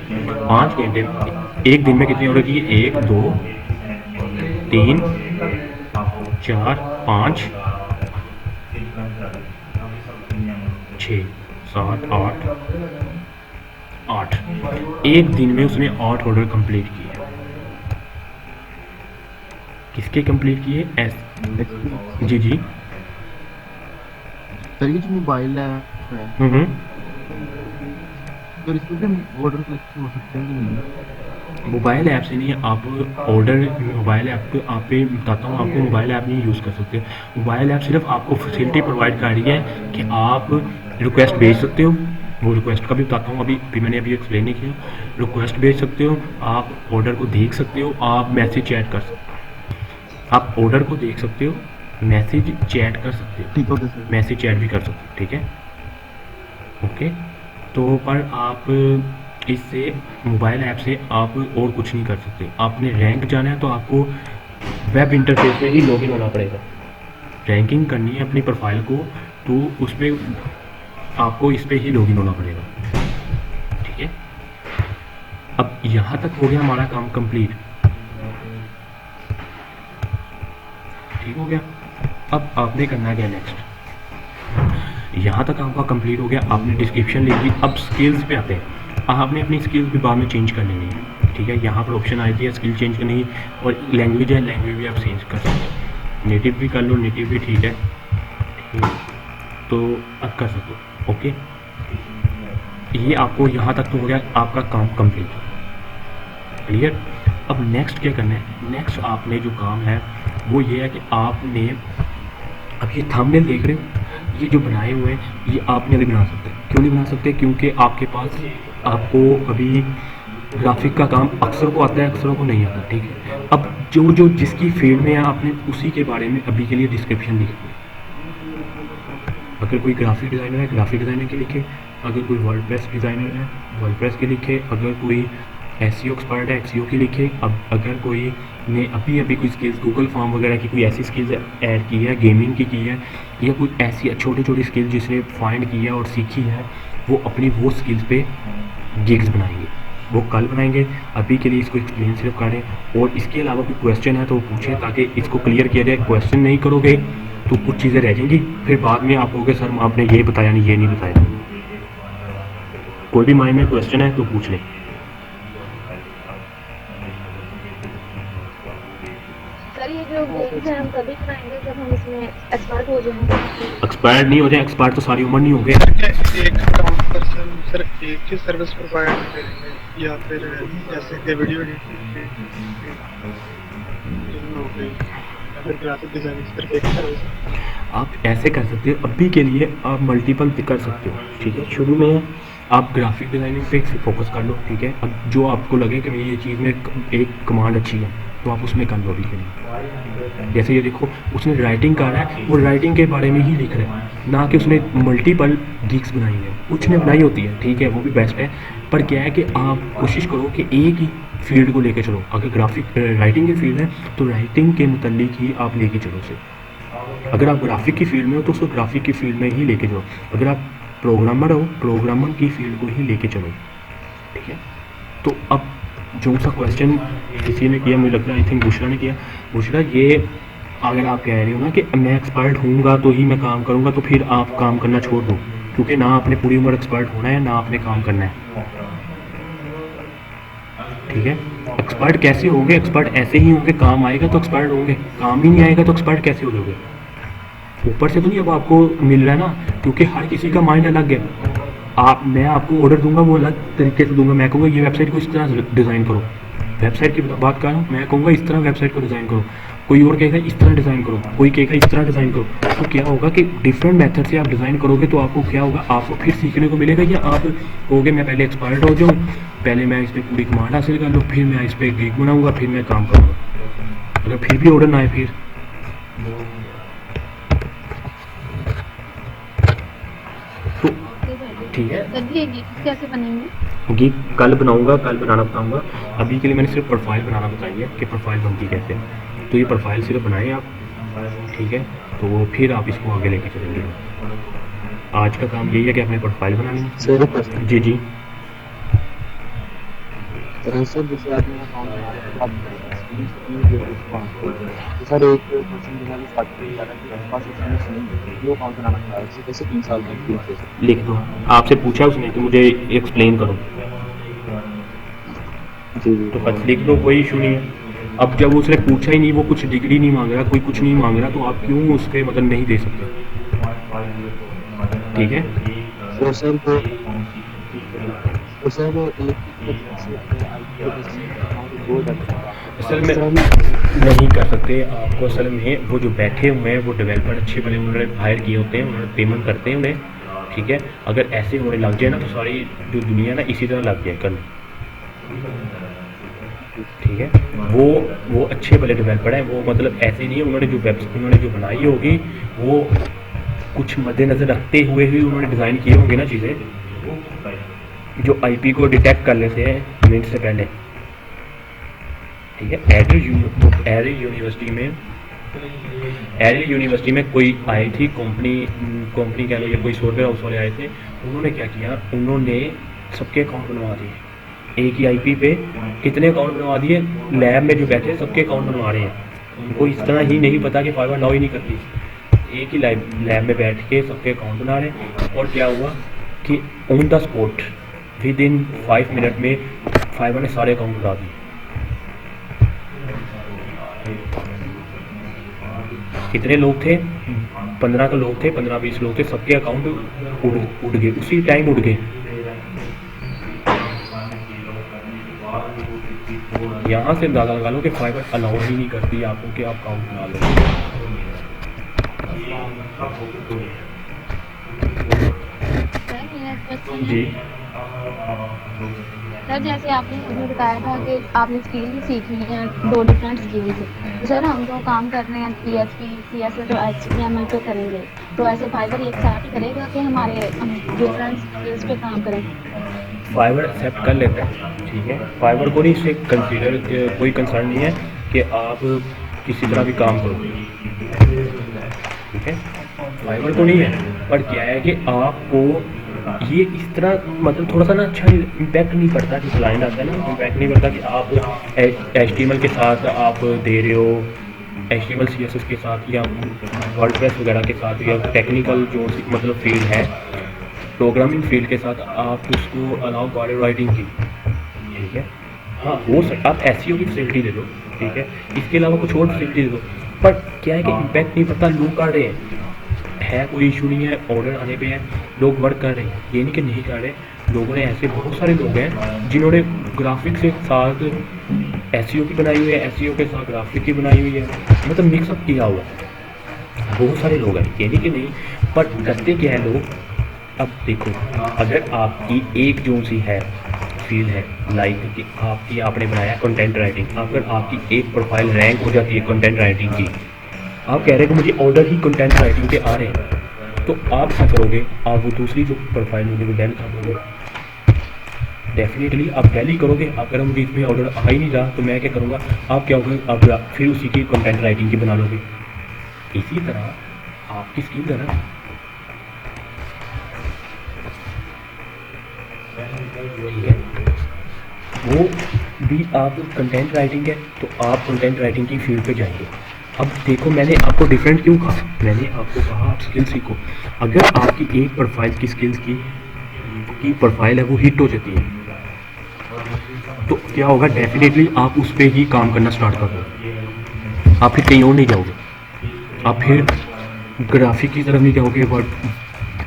5 घंटे, एक दिन में कितने ऑर्डर किए? 1 2 3 4 5 6 7 8 8, एक दिन में उसने 8 ऑर्डर कंप्लीट किए। किसके कंप्लीट किए? जी जी। सर ये जो मोबाइल ऐप है हम्म। तो इसमें भी ऑर्डर कलेक्ट हो सकते हैं कि नहीं? मोबाइल ऐप से नहीं, आप ऑर्डर मोबाइल ऐप आप पे बताता हूँ आपको, मोबाइल ऐप नहीं यूज़ कर सकते। मोबाइल ऐप सिर्फ आपको फैसिलिटी प्रोवाइड कर रही है कि आप रिक्वेस्ट भेज सकते हो, वो रिक्वेस्ट का भी बताता हूँ, अभी मैंने एक्सप्लेन नहीं किया। रिक्वेस्ट भेज सकते हो, आप ऑर्डर को देख सकते हो, आप मैसेज चैट कर सकते हो। आप ऑर्डर को देख सकते हो, मैसेज चैट कर सकते हो, ठीक ओके सर। मैसेज चैट भी कर सकते हो, ठीक है ओके। तो पर आप इससे मोबाइल ऐप से आप और कुछ नहीं कर सकते। आपने रैंक जाना है तो आपको वेब इंटरफेस में ही लॉगिन होना पड़ेगा। रैंकिंग करनी है अपनी प्रोफाइल को तो उसमें आपको इस पे ही लॉगिन होना पड़ेगा, ठीक है। अब यहाँ तक हो गया हमारा काम कंप्लीट, ठीक हो गया। अब आपने करना क्या नेक्स्ट? यहाँ तक आपका कंप्लीट हो गया, आपने डिस्क्रिप्शन लिख दी। अब स्किल्स पे आते हैं। आपने अपनी स्किल्स भी बाद में चेंज कर लेनी है, ठीक है। यहाँ पर ऑप्शन आई थी स्किल चेंज करनी, और लैंग्वेज है, लैंग्वेज भी आप चेंज कर सकते हो। नेटिव भी कर लो, नेटिव भी ठीक है, ठीक है। तो अब कर सकते हो, ओके। ये आपको यहाँ तक तो हो गया आपका काम कंप्लीट, क्लियर। अब नेक्स्ट क्या करना है? नेक्स्ट आपने जो काम है वो ये है कि आपने अब ये थंबनेल देख रहे हो, ये जो बनाए हुए हैं ये आपने अभी बना सकते हैं। क्यों नहीं बना सकते? क्योंकि आपके पास आपको अभी ग्राफिक का काम अक्सर को आता है, अक्सरों को नहीं आता, ठीक है। अब जो जो जिसकी फील्ड में है आपने उसी के बारे में अभी के लिए डिस्क्रिप्शन लिखनी है। अगर कोई ग्राफिक डिज़ाइनर है, ग्राफिक डिज़ाइनर के लिखे। अगर कोई वर्डप्रेस डिज़ाइनर है, वर्डप्रेस के लिखे। अगर कोई एसईओ एक्सपर्ट है, एसईओ की लिखे। अब अगर कोई ने अभी कोई स्किल्स गूगल फॉर्म वगैरह की कोई ऐसी स्किल्स ऐड की है, गेमिंग की है, या कोई ऐसी छोटी छोटी स्किल्स जिसने फाइंड की है और सीखी है, वो अपनी वो स्किल्स पे गिग्स बनाएंगे। वो कल बनाएंगे, अभी के लिए इसको एक्सप्लेन सिर्फ करें। और इसके अलावा कोई क्वेश्चन है तो वो पूछें ताकि इसको क्लियर किया जाए। क्वेश्चन नहीं करोगे तो कुछ चीज़ें रह जाएंगी, फिर बाद में आप कहोगे सर आपने ये बताया नहीं, ये नहीं बताया। कोई भी माइंड में क्वेश्चन है तो पूछ लें। सर ये जो गेम्स हैं हम तभी बनाएंगे जब हम इसमें एक्सपर्ट हो जाएंगे। एक्सपायर्ड नहीं हो जाए, एक्सपायर्ड तो सारी उम्र नहीं होंगे। एक अकाउंट पर सर एक ही सर्विस प्रोवाइड करेंगे या फिर जैसे कि वीडियो एडिटिंग हो गई या फिर ग्राफिक डिजाइनिंग सिर्फ एक सर्विस? आप ऐसे कर सकते हो, अभी के लिए आप मल्टीपल कर सकते हो, ठीक है। शुरू में आप ग्राफिक डिज़ाइनिंग पे फोकस कर लो, ठीक है। अब जो आपको लगे कि ये चीज़ में एक कमांड अच्छी है तो आप उसमें कर लो अभी के लिए। जैसे ये देखो उसने राइटिंग कर रहा है, वो राइटिंग के बारे में ही लिख रहा है, ना कि उसने मल्टीपल गिग्स बनाई है। कुछ ने बनाई होती है, ठीक है, वो भी बेस्ट है। पर क्या है कि आप कोशिश करो कि एक ही फील्ड को लेके चलो। अगर ग्राफिक राइटिंग की फील्ड है तो राइटिंग के मुतालिक ही आप लेके चलो उसे। अगर आप ग्राफिक की फील्ड में हो तो उसको ग्राफिक की फील्ड में ही लेके चलो। अगर आप प्रोग्रामर हो, प्रोग्रामर की फील्ड को ही लेके चलो, ठीक है। तो अब जो सा क्वेश्चन किसी ने किया, मुझे लगता है आई थिंक बुशरा ने किया। बुशरा, ये अगर आप कह रहे हो ना कि मैं एक्सपर्ट होऊंगा तो ही मैं काम करूंगा, तो फिर आप काम करना छोड़ दो, क्योंकि ना आपने पूरी उम्र एक्सपर्ट होना है ना आपने काम करना है, ठीक है। एक्सपर्ट कैसे होंगे? एक्सपर्ट ऐसे ही होंगे, काम आएगा तो एक्सपर्ट होंगे, काम ही नहीं आएगा तो एक्सपर्ट कैसे हो जाओगे? ऊपर से तो नहीं अब आपको मिल रहा है ना, क्योंकि हर किसी का माइंड अलग है। मैं आपको ऑर्डर दूंगा वो अलग तरीके से दूंगा। मैं कहूँगा ये वेबसाइट को इस तरह डिज़ाइन करो, वेबसाइट की बात कर रहा हूँ, मैं कहूँगा इस तरह वेबसाइट को डिज़ाइन करो। कोई और कहेगा इस तरह डिज़ाइन करो, कोई कहेगा इस तरह डिज़ाइन करो। तो क्या होगा कि डिफरेंट मेथड से आप डिज़ाइन करोगे तो आपको क्या होगा, आपको फिर सीखने को मिलेगा। या आप कहोगे मैं पहले एक्सपर्ट हो जाऊँ, पहले मैं इस पर पूरी कमांड हासिल कर लूँ, फिर मैं इस पर गिग बनाऊँगा, फिर मैं काम करूँगा। अगर फिर भी ऑर्डर ना आए फिर तो ठीक है। सर ये गिग्स कैसे बनेंगे? गिग कल बनाऊंगा, कल बनाना बताऊंगा। अभी के लिए मैंने सिर्फ प्रोफाइल बनाना बताई है कि प्रोफाइल बनती कैसे है। तो ये प्रोफाइल सिर्फ बनाएं आप, ठीक है। तो फिर आप इसको आगे लेके चलेंगे। आज का काम यही है कि अपने प्रोफाइल बनानी है। सर जी जी। सर जैसे आपने अकाउंट तो सर एक क्वेश्चन जो मैंने स्टार्ट किया था कि पास इसमें वो अकाउंट बनाना चाह रहा है, कैसे 3 साल का एक्सपीरियंस है? लिख दो, आपसे पूछा उसने कि मुझे एक्सप्लेन करो। जी जी तो बस लिख लो, कोई इशू नहीं है। अब जब उसने पूछा ही नहीं, वो कुछ डिग्री नहीं मांग रहा, कोई कुछ नहीं मांग रहा, तो आप क्यों उसके मतलब नहीं दे सकते? ठीक है। तो सर वो तो सर वो एक जैसे आईटी के बेसिस पे हमारे दो डेवलपर असल इस में तरह भी नहीं कर सकते आपको। असल में वो जो बैठे हुए हैं वो डेवलपर अच्छे बने उन्होंने हायर किए होते हैं, उन्होंने पेमेंट करते हैं उन्हें, ठीक है। अगर ऐसे होने लग जाए ना तो सारी जो दुनिया ना इसी तरह लग जाए करने, ठीक है। वो अच्छे भले डेवलपर हैं, वो मतलब ऐसे नहीं है, उन्होंने जो बनाई होगी वो कुछ मद्देनज़र रखते हुए ही उन्होंने डिज़ाइन किए होंगे ना चीज़ें, जो आईपी को डिटेक्ट कर लेते हैं मिनट से पहले, ठीक है। एरी यूनिवर्सिटी में कोई आई थी कंपनी कह लो या कोई सॉफ्टवेयर हाउस वाले आए थे। उन्होंने क्या किया, उन्होंने सबके अकाउंट बनवा दिए एक ही आईपी पे। कितने अकाउंट बनवा दिए? लैब में जो बैठे सबके अकाउंट बनवा रहे हैं। उनको इस तरह ही नहीं पता कि फाइबर अलाउ ही नहीं करती। एक ही लैब में बैठ के सबके अकाउंट बना रहे हैं। और क्या हुआ कि on the spot with in 5 minute में फाइबर ने सारे अकाउंट बना दिए। कितने लोग थे? 15 का लोग थे, 15-20 लोग थे, सबके अकाउंट उड़ गए, उसी टाइम उड़ गए। यहाँ से अंदाजा लगा लो कि फाइबर अलाउ ही नहीं करती आपको कि आप अकाउंट बना लो। सर मेरा क्वेश्चन जी है, सर जैसे आपने मुझे बताया था कि आपने स्किल भी सीखी है, 2 डिफरेंट स्किल्स। तो सर हम जो काम कर रहे हैं PHP CSS और HTML पे करेंगे, तो ऐसे फाइबर एक साथ ही करेगा कि हमारे हम डिफरेंट स्किल्स पे काम करें? फाइबर एक्सेप्ट कर लेता है, ठीक है। फाइबर को नहीं इससे कंसीडर कोई कंसर्न नहीं है कि आप किसी तरह भी काम करो, ठीक है। फाइबर को नहीं है, पर क्या है कि आपको ये इस तरह मतलब थोड़ा सा ना अच्छा इम्पैक्ट नहीं पड़ता। जो क्लाइंट आता है ना, इम्पैक्ट नहीं पड़ता कि आप HTML के साथ आप दे रहे हो, HTML CSS के साथ या वर्डप्रेस वगैरह के साथ, या टेक्निकल जो मतलब फील्ड है प्रोग्रामिंग फील्ड के साथ आप उसको अलाउ करें राइटिंग की, ठीक है। हाँ हो सकता आप SEO की फैसिलिटी दे दो, ठीक है। इसके अलावा कुछ और फैसिलिटी दे दो, पर क्या है कि इम्पैक्ट नहीं पड़ता। लोग कर रहे हैं, कोई इशू नहीं है, ऑर्डर आने पे है, लोग वर्क कर रहे हैं, ये नहीं कि नहीं कर रहे। लोगों ने ऐसे बहुत सारे लोग हैं जिन्होंने ग्राफिक्स के साथ SEO की बनाई हुई है, SEO के साथ ग्राफिक की बनाई हुई है, मतलब मिक्सअप किया हुआ है। बहुत सारे लोग हैं, ये नहीं कि नहीं, पर करते क्या है लोग। अब देखो, अगर आपकी एक जो सी है फील्ड है, लाइक कि आपने बनाया कंटेंट राइटिंग, अगर आपकी एक प्रोफाइल रैंक हो जाती है कंटेंट राइटिंग की, आप कह रहे हैं कि मुझे ऑर्डर ही कंटेंट राइटिंग के आ रहे हैं, तो आप क्या करोगे? आप वो दूसरी जो प्रोफाइल होगी वो डेल कर दोगे। डेफिनेटली आप डेल ही करोगे। अगर मुझे इसमें ऑर्डर आ ही नहीं रहा तो मैं क्या करूँगा? आप क्या होगा, आप फिर उसी की कंटेंट राइटिंग की बना लोगे। इसी तरह आपकी स्किल है ना, ठीक है, वो भी आप कंटेंट राइटिंग है तो आप कंटेंट राइटिंग की फील्ड पे जाएंगे। अब देखो, मैंने आपको डिफरेंट क्यों कहा? मैंने आपको कहा आप स्किल सीखो। अगर आपकी एक प्रोफाइल की स्किल्स की प्रोफाइल है वो हिट हो जाती है, तो क्या होगा? डेफिनेटली आप उस पर ही काम करना स्टार्ट कर दो। आप फिर कहीं और नहीं जाओगे, आप फिर ग्राफिक की तरफ नहीं जाओगे, वर्ड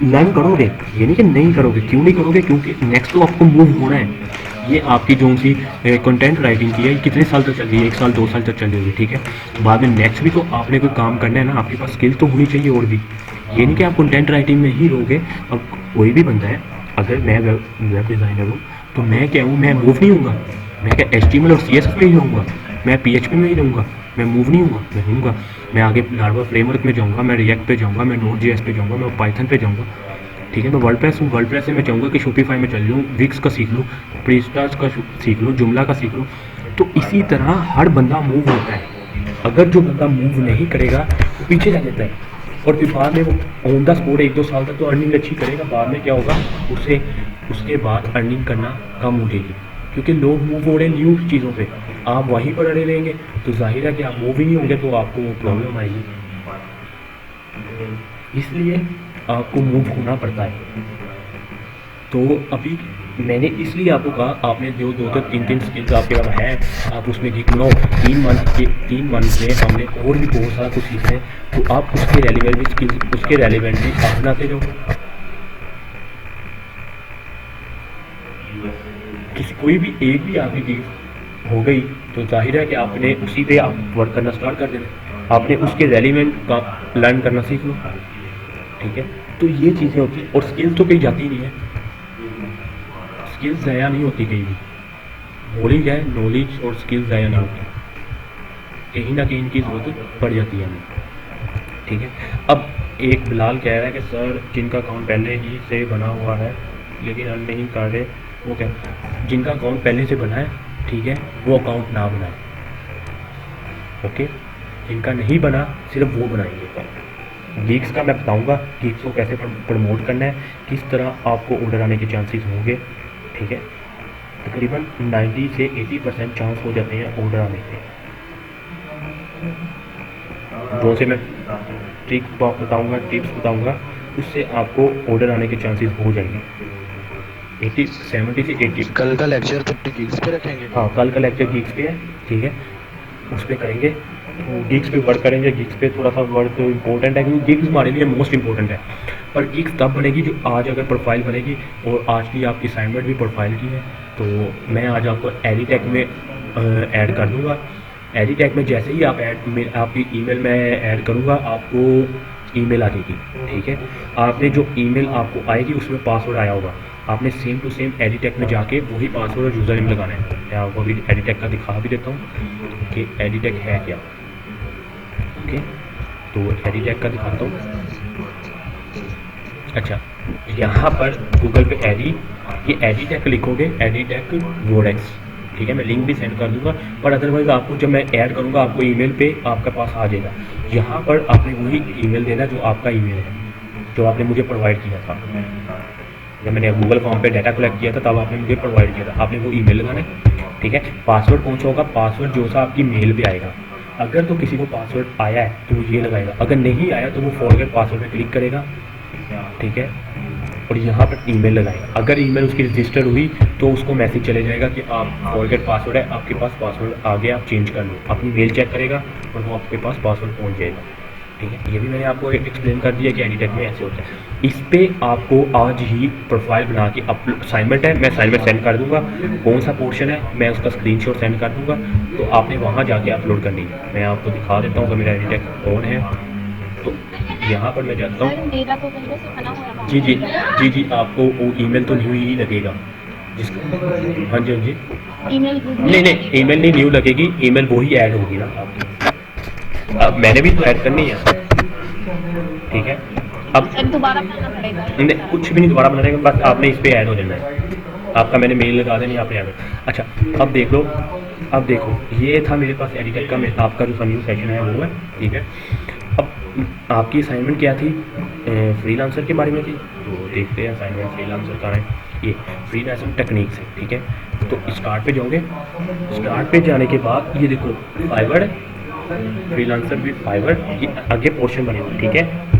लर्न करोगे। ये नहीं कि नहीं करोगे। क्यों नहीं करोगे? क्योंकि नेक्स्ट तो आपको मूव होना है। ये आपकी जो सी कंटेंट राइटिंग की है, कितने साल तक चल रही है? 1 साल 2 साल तक चल रही है, ठीक है। बाद में नेक्स्ट भी तो आपने कोई काम करना है ना, आपके पास स्किल तो होनी चाहिए और भी। ये नहीं कि आप कंटेंट राइटिंग में ही रहोगे। अब कोई भी बंदा है, अगर मैं वेब डिज़ाइनर हूँ तो मैं क्या हूँ, मैं मूव नहीं हूँगा। मैं क्या HTML और CSS पे ही रहूँगा? मैं PHP में ही रहूँगा? मैं मूव नहीं हूँगा। मैं रहूँगा, मैं आगे लार्वा फ्रेमवर्क में जाऊँगा, मैं रिएक्ट पे जाऊँगा, मैं Node.js पे जाऊँगा, मैं पाइथन पे जाऊँगा, ठीक है। मैं वर्डप्रेस हूँ, वर्डप्रेस से मैं चाहूँगा कि शॉपिफाई में चल जाऊँ, विक्स का सीख लूँ, प्रीस्टार्स का सीख लूँ, जुमला का सीख लूँ। तो इसी तरह हर बंदा मूव होता है। अगर जो बंदा मूव नहीं करेगा वो पीछे रह जाता है, और फिर बाद में वो ऑन द स्पॉट 1-2 साल तक तो अर्निंग अच्छी करेगा। बाद में क्या होगा, उसके बाद अर्निंग करना कम हो जाएगी, क्योंकि लोग मूव हो रहे हैं न्यू चीज़ों पे। आप वहीं पर अड़े रहेंगे तो जाहिर है कि आप मूव ही नहीं होंगे, तो आपको प्रॉब्लम आएगी। इसलिए आपको मूव होना पड़ता है। तो अभी मैंने इसलिए आपको कहा, आपने जो 2-3 स्किल्स आपके पास हैं आप उसमें गिग बनाओ। 3 मंथ में हमने और भी बहुत सारा कुछ सीखा है, तो आप उसके रेलिवेंट स्किल्स उसके रेलिवेंटली अपनाते जाओ। किसी कोई भी एक भी आपकी चीज़ हो गई तो जाहिर है कि आपने उसी पे आप वर्क करना स्टार्ट कर देना, आपने उसके रेलिवेंट का लर्न करना सीख लो, ठीक है। तो ये चीज़ें होती हैं, और स्किल्स तो कहीं जाती नहीं है, स्किल्स ज़ाया नहीं होती कहीं भी। नॉलेज है, नॉलेज और स्किल्स ज़ाया नहीं होती, कहीं ना कहीं इनकी ज़रूरत पड़ जाती है हमें, ठीक है। अब एक बिलाल कह रहा है कि सर जिनका अकाउंट पहले ही से बना हुआ है लेकिन अर्न नहीं कर रहे, वो क्या, जिनका अकाउंट पहले से बना है, ठीक है, वो अकाउंट ना बनाए, ओके। जिनका नहीं बना सिर्फ वो बनाएंगे अकाउंट। गिग्स का मैं बताऊंगा, गिग्स को कैसे प्रमोट करना है, किस तरह आपको ऑर्डर आने के चांसेस होंगे, ठीक है। तकरीबन 90 से 80% चांस हो जाते हैं ऑर्डर आने के, जो से मैं ट्रिक बताऊंगा, टिप्स बताऊंगा, उससे आपको ऑर्डर आने के चांसेस हो जाएंगे 70 से 80। कल का लेक्चर तो गिग्स पे रखेंगे। हाँ, कल का लेक्चर गिग्स पे है, ठीक है, उस पर करेंगे, तो गिग्स पे वर्क करेंगे। गिग्स पे थोड़ा सा वर्क इंपॉर्टेंट है, क्योंकि गिग्स हमारे लिए मोस्ट इंपॉर्टेंट है। पर गिग्स तब बनेगी जो आज अगर प्रोफाइल बनेगी, और आज की आपकी असाइनमेंट भी प्रोफाइल की है, तो मैं आज आपको एडिटेक में ऐड कर दूँगा। एडिटेक में जैसे ही आप आपकी ईमेल में ऐड करूँगा, आपको ईमेल आ जाएगी, ठीक है। आपने जो ईमेल आपको आएगी उसमें पासवर्ड आया होगा, आपने सेम टू सेम एडिटेक में जाके वही पासवर्ड और यूज़र नेम लगाना है। मैं आपको अभी एडिटेक का दिखा भी देता हूँ कि एडिटेक है क्या, ओके। तो एडिटेक का दिखाता हूँ। अच्छा, यहाँ पर गूगल पे ये एडिटेक लिखोगे, एडिटेक वोडेक्स, ठीक है। मैं लिंक भी सेंड कर दूंगा, पर अदरवाइज़ आपको जब मैं ऐड करूँगा आपको ईमेल पे आपके पास आ जाएगा। यहाँ पर आपने वही ईमेल देना जो आपका ईमेल है, जो आपने मुझे प्रोवाइड किया था जब मैंने गूगल फॉर्म पे डाटा कलेक्ट किया था, तब आपने मुझे प्रोवाइड किया था। आपने वो ईमेल लगाना है, ठीक है। पासवर्ड कौन सा होगा, पासवर्ड जो सा आपकी मेल पे आएगा। अगर तो किसी को पासवर्ड आया है तो वो ये लगाएगा, अगर नहीं आया तो वो फॉरगेट पासवर्ड पे क्लिक करेगा, ठीक है, और यहाँ पर ईमेल लगाएगा। अगर ईमेल उसकी रजिस्टर हुई तो उसको मैसेज चले जाएगा कि आप फॉरगेट पासवर्ड है, आपके पास पासवर्ड आ गया, आप चेंज कर लो। अपनी मेल चेक करेगा और वो आपके पास पासवर्ड पहुँच जाएगा, ठीक है। ये भी मैंने आपको एक्सप्लेन कर दिया कि एडिटेक में ऐसे होता है। इस पे आपको आज ही प्रोफाइल बना के असाइनमेंट है, मैं असाइनमेंट सेंड कर दूंगा। कौन सा पोर्शन है मैं उसका स्क्रीनशॉट सेंड कर दूंगा, तो आपने वहाँ जाके अपलोड करनी है। मैं आपको दिखा देता हूँ कि मेरा एडिटेक ऑन है, तो यहाँ पर मैं जाता हूँ। मेरा तो पहले से बना हुआ है। जी, आपको वो ईमेल तो न्यू ही लगेगा जिसका, हाँ जी, ईमेल नहीं ईमेल नहीं न्यू लगेगी, ईमेल वही ऐड होगी ना आपकी। अब मैंने भी तो ऐड करनी है, ठीक है। अब सर दोबारा बनाना पड़ेगा। नहीं, कुछ भी नहीं दोबारा बनाने का, बस आपने इस पे ऐड हो जाना है। आपका मैंने मेल लगा देनी, आपने ऐड। अच्छा, अब देख लो, अब देखो, ये था मेरे पास एडिटेक का आपका जो न्यू सेशन है वो है, ठीक है। अब आपकी असाइनमेंट क्या थी, फ्रीलांसर के बारे में थी, तो देखते हैं असाइनमेंट फ्रीलांसर का है। ये फ्रीलांसर टेक्निक्स है, ठीक है। तो स्टार्ट पे जाओगे, स्टार्ट पे जाने के बाद ये देखो फाइवर फ्रीलांसर विद फाइवर, ये आगे पोर्शन बने हुए, ठीक है।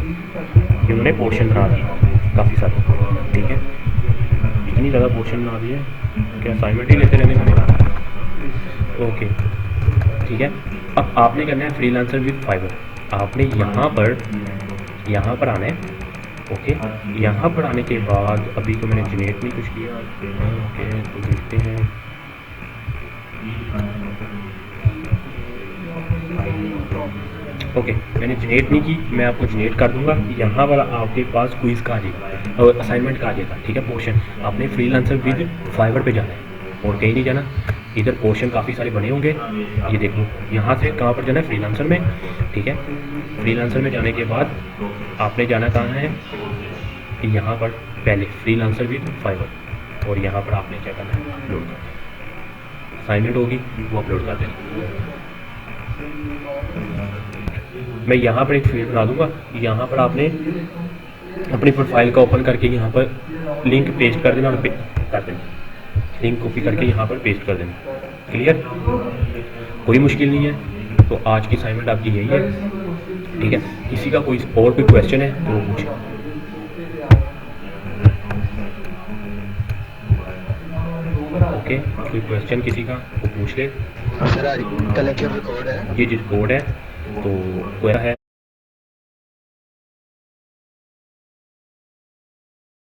इन्होंने पोर्शन बना दिए काफ़ी सारे, ठीक है। इतनी ज़्यादा पोर्शन बना दिए, क्या असाइनमेंट ही लेते रहने वाले, ओके, ठीक है। अब आपने करना है फ्रीलांसर विद फाइवर। आपने यहाँ पर आना है, ओके। यहाँ पर आने के बाद अभी तो मैंने जनरेट नहीं कुछ किया, ओके, तो देखते हैं। ओके, मैंने जनरेट नहीं की, मैं आपको जनरेट कर दूंगा। यहाँ पर आपके पास क्विज का आ जाएगा और असाइनमेंट का आ जाएगा, ठीक है। पोर्शन आपने फ्रीलांसर विद फाइवर पे जाना है और कहीं नहीं जाना। इधर पोर्शन काफ़ी सारे बने होंगे, ये देख लो। यहाँ से कहाँ पर जाना है, फ्रीलांसर में, ठीक है। फ्रीलांसर में जाने के बाद आपने जाना कहाँ है, यहाँ पर पहले फ्रीलांसर विद फाइवर, और यहाँ पर आपने क्या करना है, अपलोड करना। असाइनमेंट होगी वो अपलोड कर देना। मैं यहाँ पर एक फील्ड बना दूंगा, यहाँ पर आपने अपनी प्रोफाइल का ओपन करके यहाँ पर लिंक पेस्ट कर देना और कर देना, लिंक कॉपी करके यहाँ पर पेस्ट कर देना। क्लियर, कोई मुश्किल नहीं है। तो आज की असाइनमेंट आपकी यही है, ठीक है। किसी का कोई और भी क्वेश्चन है तो पूछें। ओके, कोई क्वेश्चन किसी का वो पूछ ले। सर आज का लेक्चर रिकॉर्ड है। ये जी रिकॉर्ड है, तो कोई है